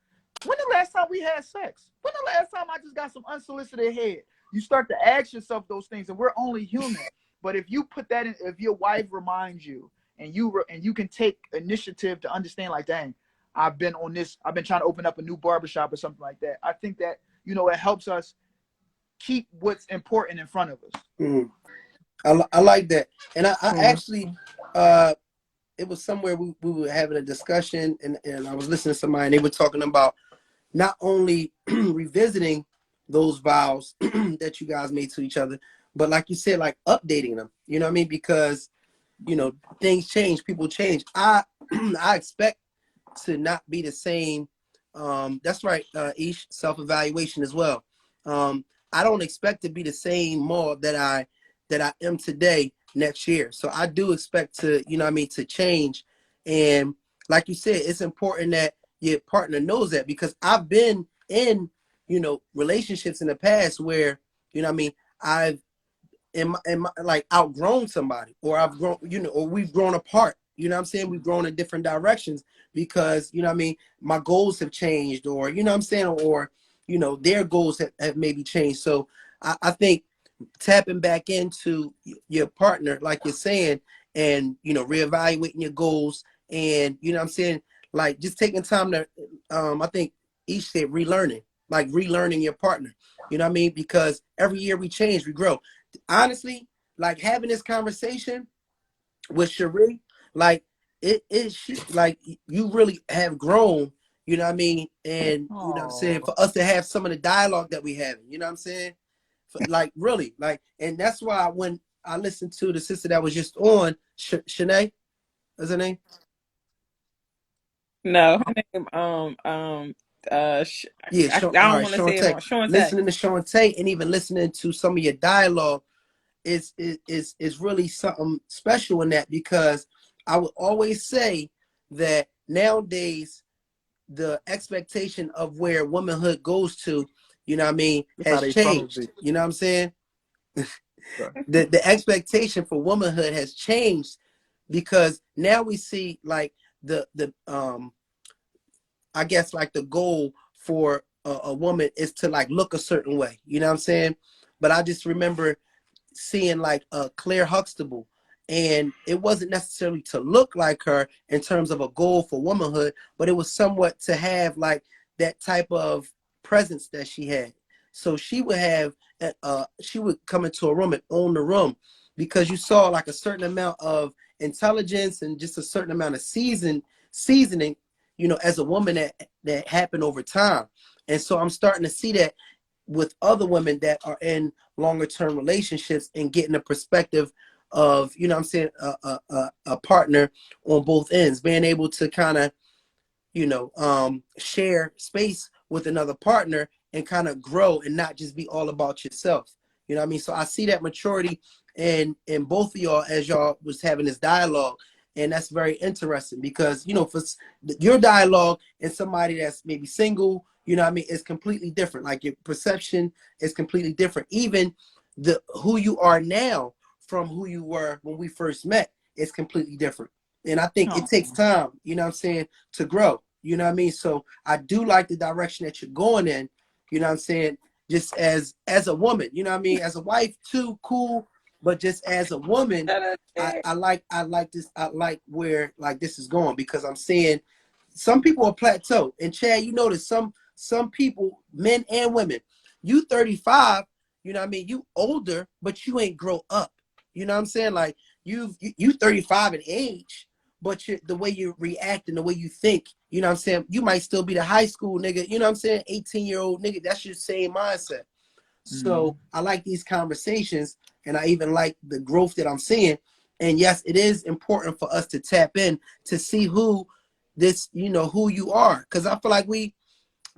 When the last time we had sex? When the last time I just got some unsolicited head? You start to ask yourself those things, and we're only human. But if you put that in, if your wife reminds you, and you can take initiative to understand, like, dang, I've been trying to open up a new barbershop or something like that. I think that, you know, it helps us keep what's important in front of us. I like that. And I actually, it was somewhere we were having a discussion, and I was listening to somebody, and they were talking about not only revisiting those vows that you guys made to each other, but like you said, like updating them, you know what I mean? Because, you know, things change, people change. I expect to not be the same. That's right, each self-evaluation as well. I don't expect to be the same more that I am today next year. So I do expect to, you know what I mean, to change. And like you said, it's important that your partner knows that, because I've been in, you know, relationships in the past where, you know what I mean, I've like outgrown somebody, or I've grown, you know, or we've grown apart. You know what I'm saying? We've grown in different directions because, you know what I mean, my goals have changed, or, you know what I'm saying, or, you know, their goals have maybe changed. So I think tapping back into your partner, like you're saying, and, you know, reevaluating your goals, and, you know what I'm saying, like just taking time to, I think each said relearning, like relearning your partner, you know what I mean? Because every year we change, we grow. Honestly, like having this conversation with Cherie, like she like you really have grown, you know what I mean? And you know what I'm saying, Oh, for us to have some of the dialogue that we have, you know what I'm saying? Like really, like, and that's why when I listened to the sister that was just on, Shanae, is her name? No, her name Yeah, I all don't right, want to say it Shantae. wrong. Sean Tay. Listening to Shantae and even listening to some of your dialogue is really something special in that, because I would always say that nowadays the expectation of where womanhood goes to, you know what I mean, that's how has they from changed. it. You know what I'm saying? The expectation for womanhood has changed, because now we see like the I guess like the goal for a woman is to like look a certain way. You know what I'm saying? But I just remember seeing like Claire Huxtable, and it wasn't necessarily to look like her in terms of a goal for womanhood, but it was somewhat to have like that type of presence that she had. So she would have, she would come into a room and own the room, because you saw like a certain amount of intelligence and just a certain amount of seasoning, you know, as a woman that happened over time. And so I'm starting to see that with other women that are in longer term relationships and getting a perspective of, you know what I'm saying, a partner on both ends, being able to kind of, you know, share space with another partner and kind of grow and not just be all about yourself. You know what I mean? So I see that maturity in both of y'all as y'all was having this dialogue. And that's very interesting, because, you know, for your dialogue and somebody that's maybe single, you know what I mean, it's completely different. Like your perception is completely different. Even the who you are now from who you were when we first met is completely different. And I think it Oh, takes time, you know what I'm saying, to grow. You know what I mean? So I do like the direction that you're going in, you know what I'm saying, just as a woman, you know what I mean? As a wife too, cool, but just as a woman, I like this, I like where like this is going, because I'm seeing some people are plateau. And Chad, you notice some people, men and women, you 35, you know what I mean, you older, but you ain't grow up. You know what I'm saying? Like you 35 in age, but the way you react and the way you think, you know what I'm saying, you might still be the high school nigga, you know what I'm saying, 18-year-old nigga. That's your same mindset. So I like these conversations, and I even like the growth that I'm seeing. And yes, it is important for us to tap in to see who this, you know, who you are. Because I feel like we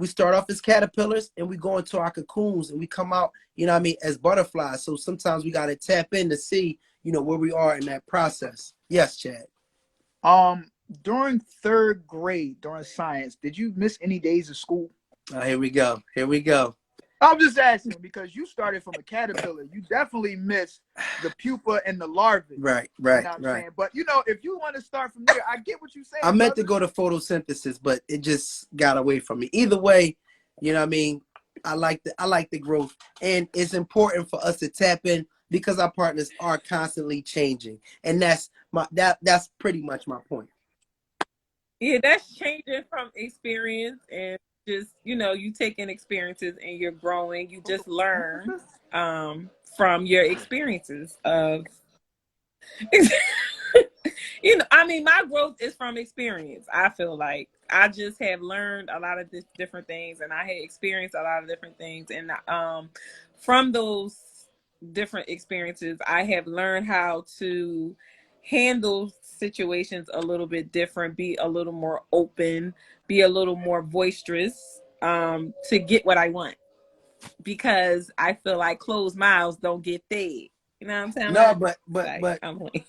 start off as caterpillars and we go into our cocoons and we come out, you know what I mean, as butterflies. So sometimes we got to tap in to see, you know, where we are in that process. Yes, Chad. um, during third grade, during science, did you miss any days of school? Here we go. Here we go. I'm just asking because you started from a caterpillar. You definitely missed the pupa and the larvae. Right, You right, know what I'm right. saying? But you know, if you want to start from there, I get what you're I saying, meant to brother. go to photosynthesis, but it just got away from me. Either way, you know what I mean? I like the growth. And it's important for us to tap in, because our partners are constantly changing. And that's pretty much my point. Yeah, that's changing from experience and just, you taking experiences and you're growing. You just learn Photosynthesis? from your experiences of I mean, my growth is from experience. I feel like I just have learned a lot of different things, and I had experienced a lot of different things, and from those different experiences, I have learned how to handle situations a little bit different, be a little more open, be a little more boisterous, to get what I want, because I feel like closed mouths don't get fed. You know what I'm saying? No, Like, but I'm like,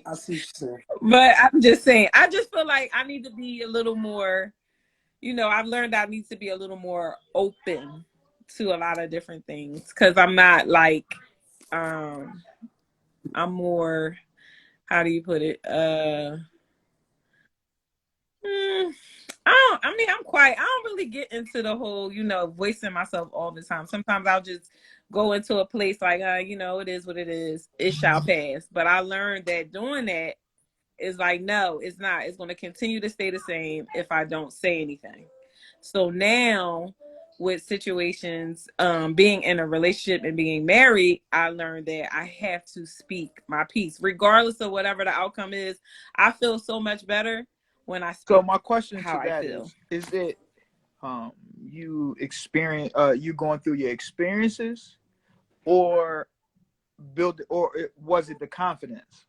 I see what you're saying. but I'm just saying, I just feel like I need to be a little more, I've learned I need to be a little more open to a lot of different things, because I'm not like, um, I'm more, how do you put it? I mean, I'm quiet. I don't really get into the whole, voicing myself all the time. Sometimes I'll just go into a place like, it is what it is. It shall pass. But I learned that doing that is like, no, it's not. It's going to continue to stay the same if I don't say anything. So now with situations, being in a relationship and being married, I learned that I have to speak my piece, regardless of whatever the outcome is. I feel so much better when I So speak my question how to I that feel. is it you experience you going through your experiences, or was it the confidence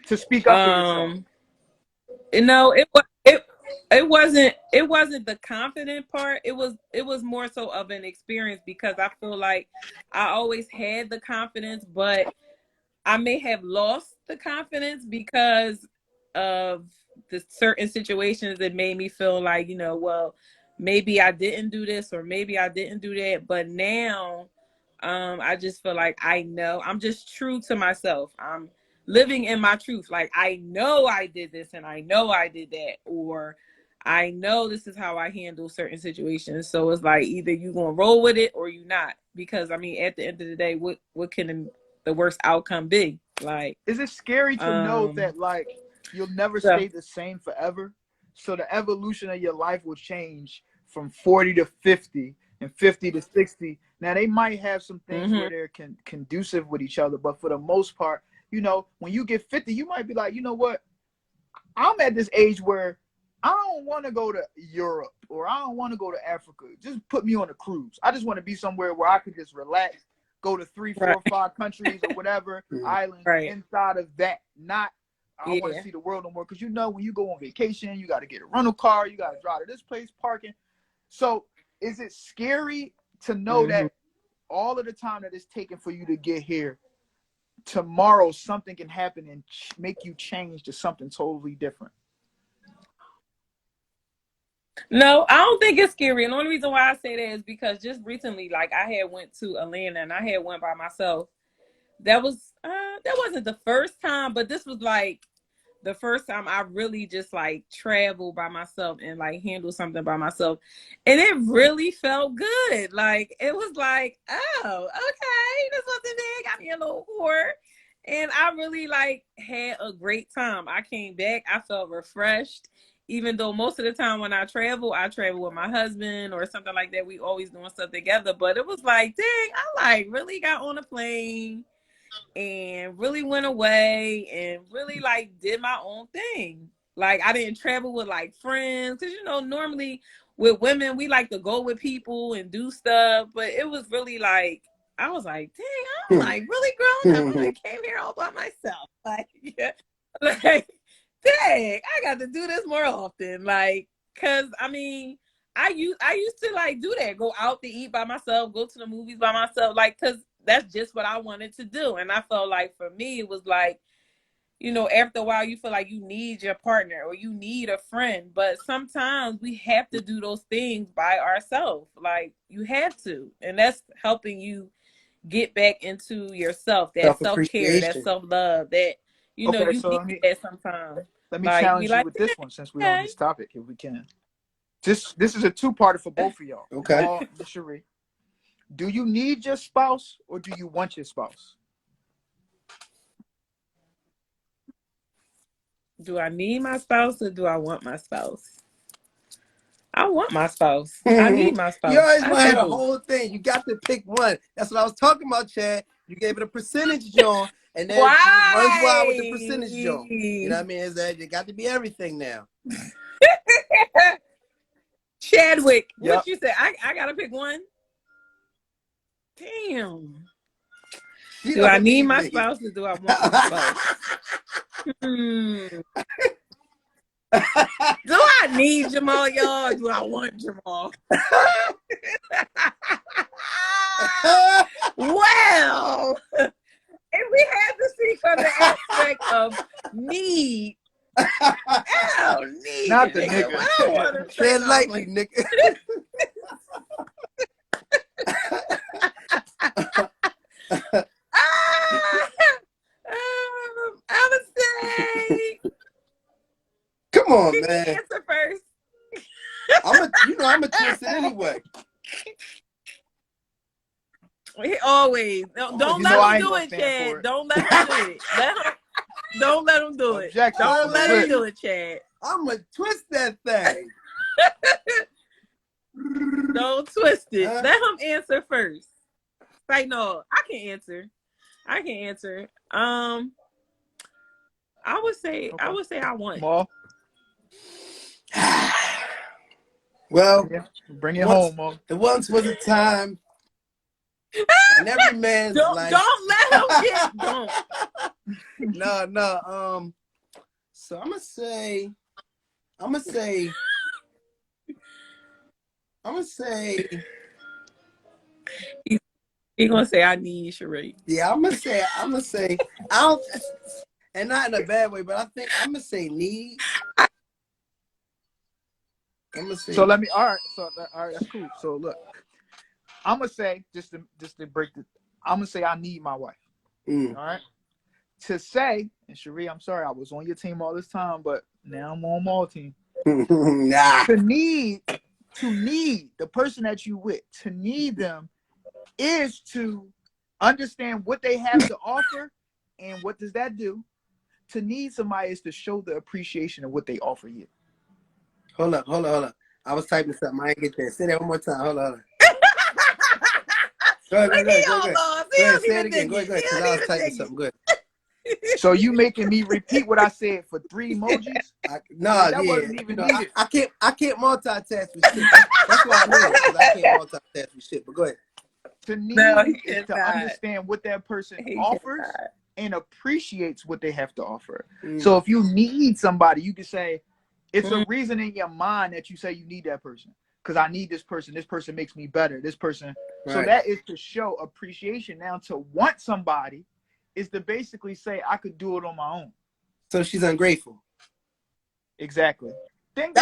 to speak up for yourself? You know, it wasn't the confident part. It was more so of an experience, because I feel like I always had the confidence, but I may have lost the confidence because of the certain situations that made me feel like, well, maybe I didn't do this or maybe I didn't do that. But now, I just feel like I know I'm just true to myself. I'm living in my truth. Like, I know I did this and I know I did that, or I know this is how I handle certain situations. So it's like either you gonna roll with it or you not. Because I mean, at the end of the day, what can the worst outcome be? Like, Is it scary to know um, that like you'll never so, stay the same forever? So the evolution of your life will change from 40 to 50 and 50 to 60. Now they might have some things where mhm, they're conducive with each other, but for the most part, when you get 50, you might be like, you know what? I'm at this age where I don't want to go to Europe or I don't want to go to Africa. Just put me on a cruise. I just want to be somewhere where I could just relax, go to 3, right, 4, 5 countries or whatever islands right, inside of that. Not I want to yeah, see the world no more, because when you go on vacation, you got to get a rental car, you got to drive to this place, parking. So is it scary to know mhm. that all of the time that it's taken for you to get here, tomorrow something can happen and make you change to something totally different? No, I don't think it's scary. And the only reason why I say that is because just recently, like, I had went to Atlanta and I had went by myself. That wasn't the first time, but this was like the first time I really just like traveled by myself and like handle something by myself. And it really felt good. Like, it was like, oh, okay, this wasn't bad. Got me a little whore. And I really like had a great time. I came back, I felt refreshed. Even though most of the time when I travel with my husband or something like that. We always doing stuff together. But it was like, dang, I like really got on a plane and really went away and really like did my own thing. Like, I didn't travel with like friends, because normally with women we like to go with people and do stuff, but it was really like I was like, dang, I'm like really grown up. I like came here all by myself. Like, yeah, like, dang, I got to do this more often. Like, cause I mean, I used to like do that, go out to eat by myself, go to the movies by myself, like, cause that's just what I wanted to do. And I felt like for me, it was like, after a while, you feel like you need your partner or you need a friend. But sometimes we have to do those things by ourselves. Like, you have to. And that's helping you get back into yourself, that self-care, that Self-appreciation. self-love, that, Okay, you so need that sometimes. let me Like, be challenge you like, with this one, since we're on okay. this topic, if we can. This is a two-parter for both of y'all. Okay. Jamal and Cherie. Do you need your spouse or do you want your spouse? Do I need my spouse or do I want my spouse? I want my spouse. I You need my spouse. always I want to have a do. whole thing. You got to pick one. That's what I was talking about, Chad. You gave it a percentage, John, and then runs wild with the percentage, John. You know what I Why? mean? Is that it got to be everything now? Chadwick, Yep. what you say? I gotta pick one. Damn. You Do I don't need need my me. spouse or do I want my spouse? Hmm. Do I need Jamal, y'all? Or do I want Jamal? Well, if we had to see from the aspect of need, I don't need Not a the nigga. nigga. What I want to say, Tread no, lightly, nigga. Ah, I would say, Come on, can you man. answer first? I'm a twist it anyway. He always don't You let know him I ain't do gonna it, stand for Chad. it. Don't let him do it. Don't let him do it. Objection Don't from the let him grip. do it, Chad. I'm gonna twist that thing. Don't twist it. Let him answer first. Like, no, I can answer. I would say I want. Maul. Well, bring it home, Maul. Once was a time, and every man's life. Don't let him get. Don't. No. So I'm gonna say. He gonna say I need Sheree. Yeah, I'm gonna say I don't, and not in a bad way, but I think I'm gonna say need. I'm gonna say. So let me. All right, that's cool. So look, I'm gonna say just to break the. I'm gonna say I need my wife. All right. To say, and Sheree, I'm sorry, I was on your team all this time, but now I'm on my team. Nah. To need the person that you with, to need them is to understand what they have to offer, and what does that do? To need somebody is to show the appreciation of what they offer you. Hold up. I was typing something. I ain't get that. Say that one more time. Hold on. Go ahead. Say it again. Go ahead. Because I was typing something. Good. So you making me repeat what I said for 3 emojis? Wasn't even needed. I can't multitask with shit. That's why I knew it, because I can't multitask with shit. But go ahead. To need is to understand what that person offers and appreciates what they have to offer. So if you need somebody, you can say, it's a reason in your mind that you say you need that person. Because I need this person. This person makes me better. This person. Right. So that is to show appreciation. Now, to want somebody is to basically say, I could do it on my own. So she's ungrateful. Exactly. Bingo!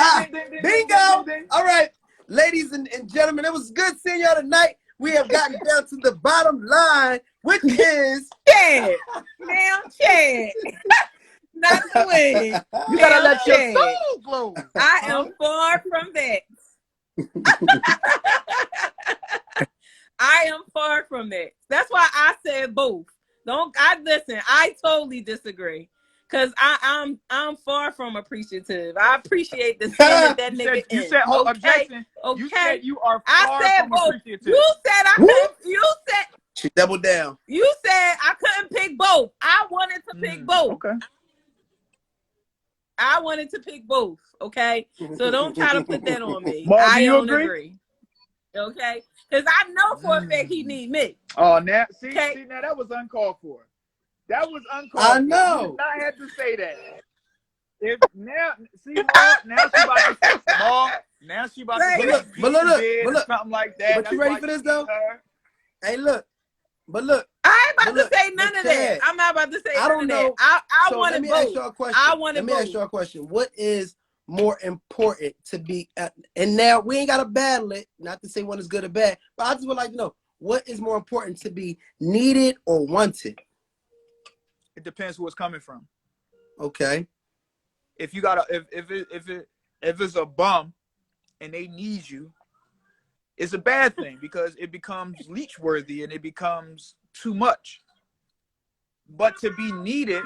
All right. Ladies and gentlemen, it was good seeing y'all tonight. We have gotten down to the bottom line, which is Chad. Now, Chad. Not the way. You gotta let your soul glow. I am far from that. I am far from that. That's why I said both. Listen, I totally disagree. Cause I'm far from appreciative. I appreciate the sin that nigga you said objection. Okay. You said you are far from both. appreciative. You said I couldn't. You said she doubled down. You said I couldn't pick both. I wanted to pick both. Okay. I wanted to pick both. Okay. So don't try to put that on me. Mom, I do you don't agree? Okay. Because I know for a fact he need me. Oh, now see now that was uncalled for. That was uncalled for. I know. You did not have to say that. Now she about to now she about to get look, something like that. But you ready for this though? Hey, look. I ain't about to say none of that. I'm not about to say none of that. I wanted both. Ask y'all a question. Let me ask y'all a question. What is more important to be and now we ain't gotta battle it, not to say one is good or bad, but I just would like to know, what is more important, to be needed or wanted? It depends who it's coming from. Okay. If you gotta if it's a bum and they need you, it's a bad thing because it becomes leech worthy and it becomes too much. But to be needed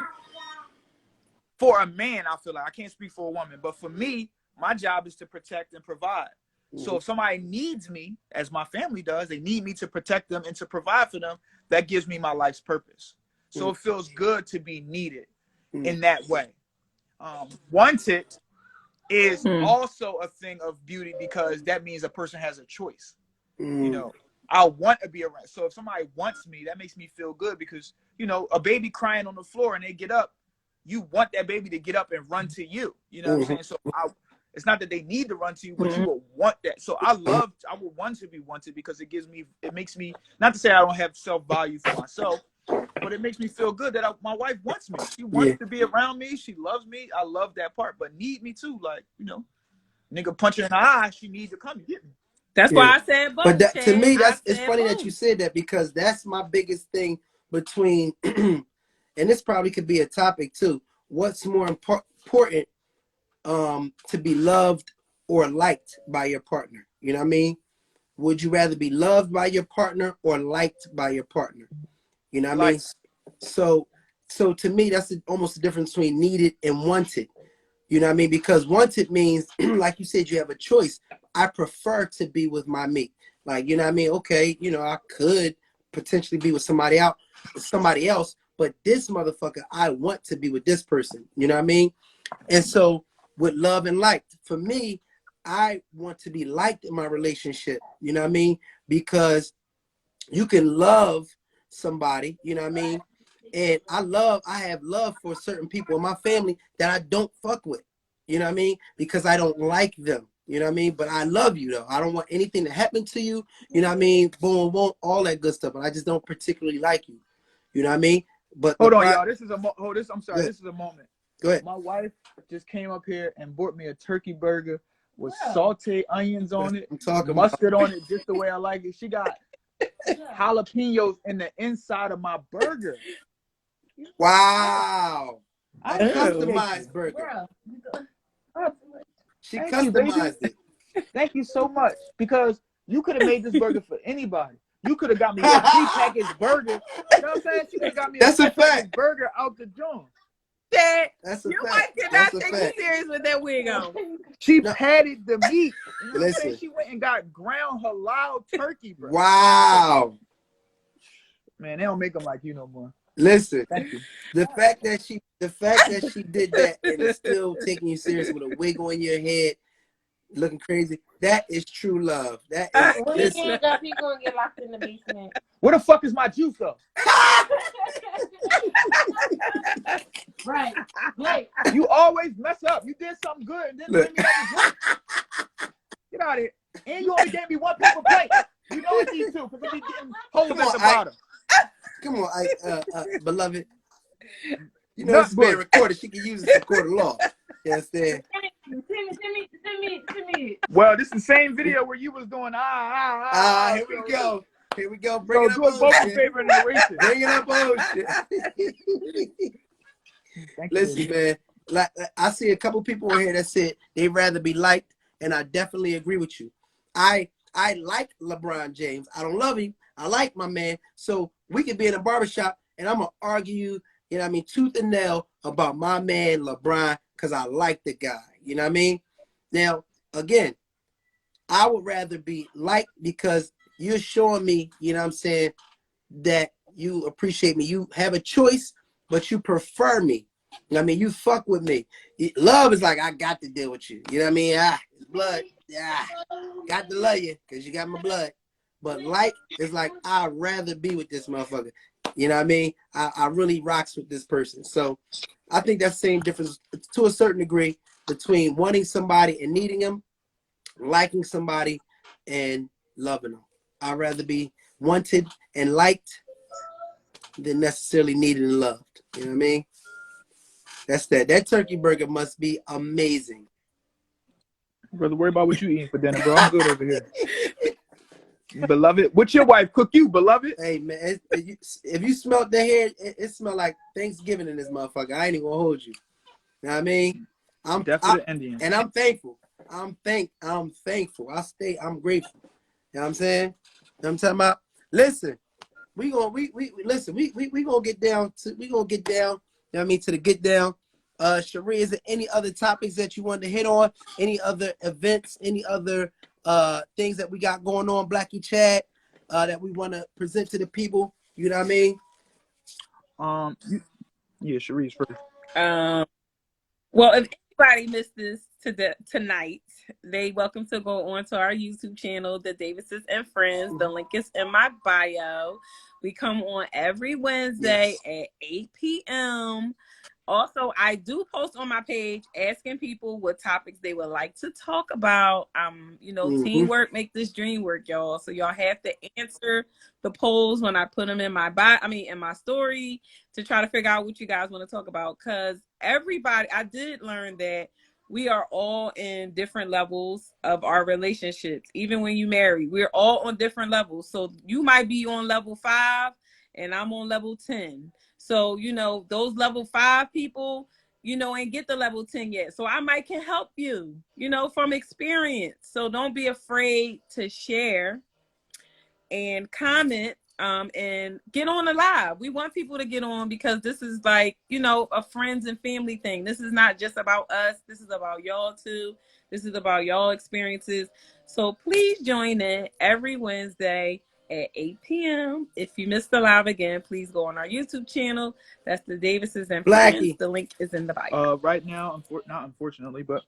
for a man, I feel like, I can't speak for a woman, but for me, my job is to protect and provide. So if somebody needs me, as my family does, they need me to protect them and to provide for them, that gives me my life's purpose. So it feels good to be needed in that way. Wanted is also a thing of beauty because that means a person has a choice. You know, I want to be around. So if somebody wants me, that makes me feel good because, you know, a baby crying on the floor and they get up, you want that baby to get up and run to you. You know what I'm saying? So it's not that they need to run to you, but you will want that. So I would want to be wanted because it makes me, not to say I don't have self-value for myself, but it makes me feel good that my wife wants me. She wants to be around me. She loves me. I love that part, but need me too. Like, you know, nigga punch her in the eye. She needs to come and get me. That's why I said both. But to me, it's funny that you said that because that's my biggest thing between, and this probably could be a topic too. What's more important, to be loved or liked by your partner? You know what I mean? Would you rather be loved by your partner or liked by your partner? You know what I mean? So to me, that's almost the difference between needed and wanted. You know what I mean? Because wanted means, like you said, you have a choice. I prefer to be with my mate. Like, you know what I mean? Okay, you know, I could potentially be with somebody else, but this motherfucker, I want to be with this person. You know what I mean? And so with love and liked, for me, I want to be liked in my relationship. You know what I mean? Because you can love somebody, you know what I mean? And I have love for certain people in my family that I don't fuck with, you know what I mean? Because I don't like them, you know what I mean? But I love you though. I don't want anything to happen to you, you know what I mean? Boom, boom, all that good stuff. But I just don't particularly like you, you know what I mean? But hold on, y'all. This is a I'm sorry. Good. This is a moment. Go ahead. My wife just came up here and bought me a turkey burger with sauteed onions on it, I'm talking mustard on it, just the way I like it. She got jalapenos in the inside of my burger. Wow. I A appreciate customized you. burger. She Thank you, baby. customized it. Thank you so much, because you could have made this burger for anybody. You could have got me a prepackaged burger. You know what I'm saying? She could have got me That's a a fact. prepackaged burger out the joint. That That's a your fact. wife cannot That's a take you fact. serious with that wig on. She No. patted the meat. You know what I'm saying? Listen. She went and got ground halal turkey, bro. Wow. Man, they don't make them like you no more. Listen. Thank you. The fact that she did that and is still taking you serious with a wig on your head, looking crazy, that is true love. That is When he get up, he gonna get locked in the basement. Where the fuck is my juice though? Right. Right. You always mess up. You did something good and then Look. bring me another drink. Get out of here. And you only gave me one paper plate. You know it needs two, because it be getting holes Come at on, the bottom. Come on, beloved. You know Nut this is being bush. recorded. She can use it for court of law. You understand? Send me. Well, this is the same video where you was doing Here we go. Here we go. So Bring it do a up vocal ocean. favor and narration. Bring it up ocean. Thank Listen, you. man. Like I see a couple people in here that said they'd rather be liked, and I definitely agree with you. I like LeBron James. I don't love him. I like my man. So we could be in a barbershop and I'm gonna argue, you know what I mean, tooth and nail about my man LeBron because I like the guy. You know what I mean? Now, again, I would rather be liked because you're showing me, you know what I'm saying, that you appreciate me. You have a choice, but you prefer me. You know what I mean? You fuck with me. Love is like, I got to deal with you. You know what I mean? It's blood. Yeah, got to love you because you got my blood. But like, it's like, I'd rather be with this motherfucker. You know what I mean? I really rocks with this person. So I think that's the same difference to a certain degree between wanting somebody and needing them, liking somebody and loving them. I'd rather be wanted and liked than necessarily needed and loved. You know what I mean? That's that. That turkey burger must be amazing. Brother, worry about what you eating for dinner, bro. I'm good over here. Beloved, what's your wife cook you, beloved? Hey, man, if you smelled the hair, it smelled like Thanksgiving in this motherfucker. I ain't even gonna hold you. You know what I mean? I'm Indian. And I'm thankful. I'm thankful. I'm grateful. You know what I'm saying? You know what I'm talking about? Listen, we gonna get down. You know what I mean, to the get down. Cherie, is there any other topics that you want to hit on? Any other events? Any other things that we got going on, Blackie Chad, that we want to present to the people? You know what I mean? Yeah, Cherie's first. Well, if anybody missed this tonight, they welcome to go on to our YouTube channel, The Davises and Friends. The link is in my bio. We come on every Wednesday at 8 p.m. Also, I do post on my page asking people what topics they would like to talk about. Teamwork make this dream work, y'all. So y'all have to answer the polls when I put them in my in my story to try to figure out what you guys want to talk about. Because I did learn that we are all in different levels of our relationships. Even when you marry, we're all on different levels. So you might be on level 5 and I'm on level 10. So, those level 5 people, ain't get the level 10 yet. So I can help you, from experience. So don't be afraid to share and comment and get on the live. We want people to get on because this is like, you know, a friends and family thing. This is not just about us. This is about y'all too. This is about y'all experiences. So please join in every Wednesday at 8 p.m. If you missed the live again, please go on our YouTube channel. That's the Davises and Friends. Blackie. The link is in the bio. Right now, not unfortunately, but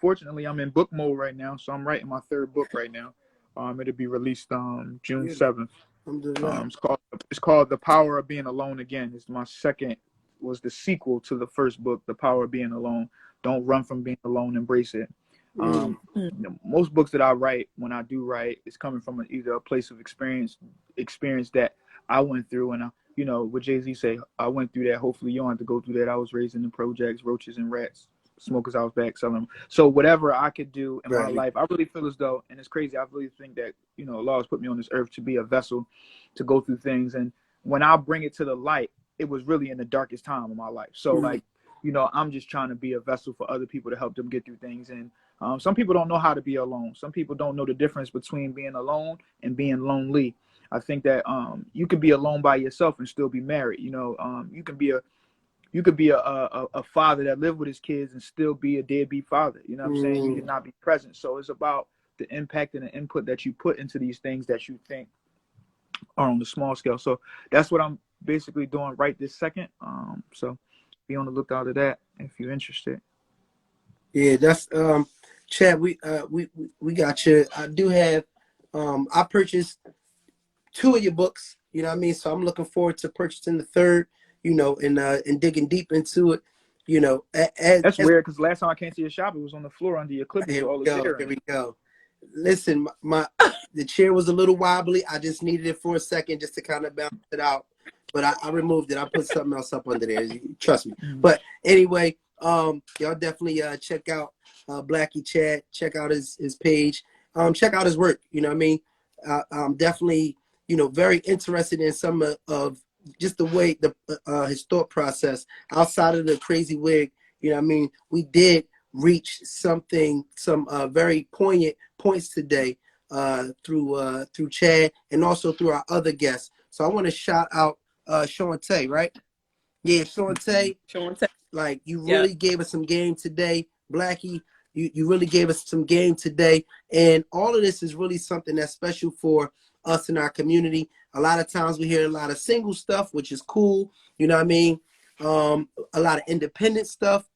fortunately, I'm in book mode right now, so I'm writing my third book right now. It'll be released June 7th. It's called The Power of Being Alone Again. It's my second, was the sequel to the first book, The Power of Being Alone. Don't run from being alone, embrace it. You know, most books that I write, when I do write, it's coming from either a place of experience that I went through, and you know, what Jay-Z say, I went through that. Hopefully, you don't have to go through that. I was raised in the projects, roaches and rats, smokers. I was back selling them. So whatever I could do in my life, I really feel as though, and it's crazy, I really think that, you know, Allah has put me on this earth to be a vessel to go through things. And when I bring it to the light, it was really in the darkest time of my life. So like, you know, I'm just trying to be a vessel for other people to help them get through things. And some people don't know how to be alone. Some people don't know the difference between being alone and being lonely. I think that you could be alone by yourself and still be married. You know, you could be a father that lived with his kids and still be a deadbeat father. You know what I'm saying? You could not be present. So it's about the impact and the input that you put into these things that you think are on the small scale. So that's what I'm basically doing right this second. So be on the lookout of that if you're interested. Yeah, that's Chad, we got you. I do have I purchased 2 of your books, you know what I mean? So I'm looking forward to purchasing the third, you know, and digging deep into it, you know. That's weird, because last time I came to your shop, it was on the floor under your clippers with all the chair. Here we go. Listen, the chair was a little wobbly. I just needed it for a second just to kind of balance it out. But I removed it. I put something else up under there. Trust me. But anyway, y'all definitely check out Blackie Chad. Check out his page. Check out his work. You know what I mean? I'm definitely, you know, very interested in some of just the way his thought process outside of the crazy wig. You know what I mean? We did reach some very poignant points today through Chad and also through our other guests. So I want to shout out Shante, right? Yeah, Shante. Like, you really gave us some game today. Blackie, you really gave us some game today. And all of this is really something that's special for us in our community. A lot of times we hear a lot of single stuff, which is cool. You know what I mean? A lot of independent stuff,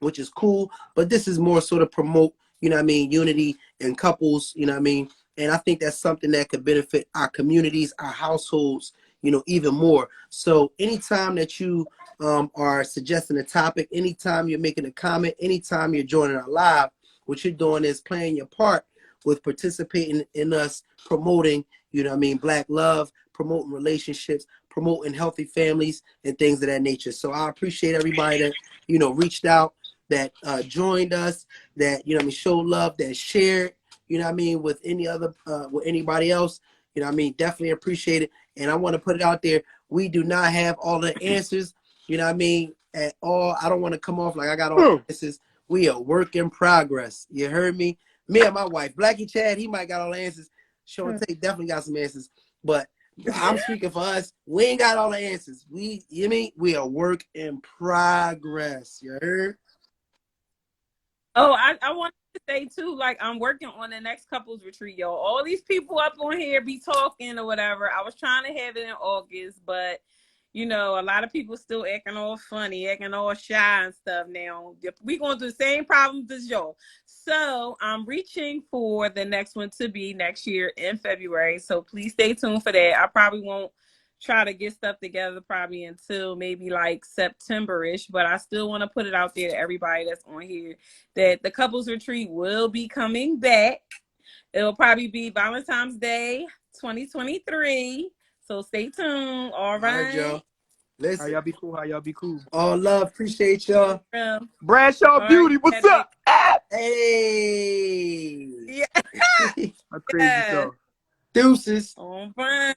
which is cool. But this is more sort of promote, you know what I mean, unity in couples, you know what I mean? And I think that's something that could benefit our communities, our households, you know, even more. So anytime that you are suggesting a topic, anytime you're making a comment, anytime you're joining our live, what you're doing is playing your part with participating in us promoting, you know what I mean, Black love, promoting relationships, promoting healthy families and things of that nature. So I appreciate everybody that, you know, reached out, that joined us, that, you know what I mean, showed love, that shared, you know what I mean, with anybody else. You know what I mean? Definitely appreciate it. And I want to put it out there. We do not have all the answers, you know what I mean, at all. I don't want to come off like I got all the answers. We are work in progress. You heard me? Me and my wife, Blackie Chad, he might got all the answers. Shante definitely got some answers. But I'm speaking for us. We ain't got all the answers. You know me? We are work in progress. You heard? Oh, I want to say too, like, I'm working on the next couples retreat, y'all. All these people up on here be talking or whatever. I was trying to have it in August, but you know, a lot of people still acting all funny, acting all shy and stuff now. We going through the same problems as y'all. So I'm reaching for the next one to be next year in February. So please stay tuned for that. I probably won't try to get stuff together probably until maybe like September-ish, but I still want to put it out there to everybody that's on here that the couples retreat will be coming back. It'll probably be Valentine's Day 2023. So stay tuned. All right, y'all. Listen. How y'all be cool? How y'all be cool? All love. Appreciate y'all. Bradshaw Beauty, what's up? Hey. Yeah. A crazy show. Deuces. All right.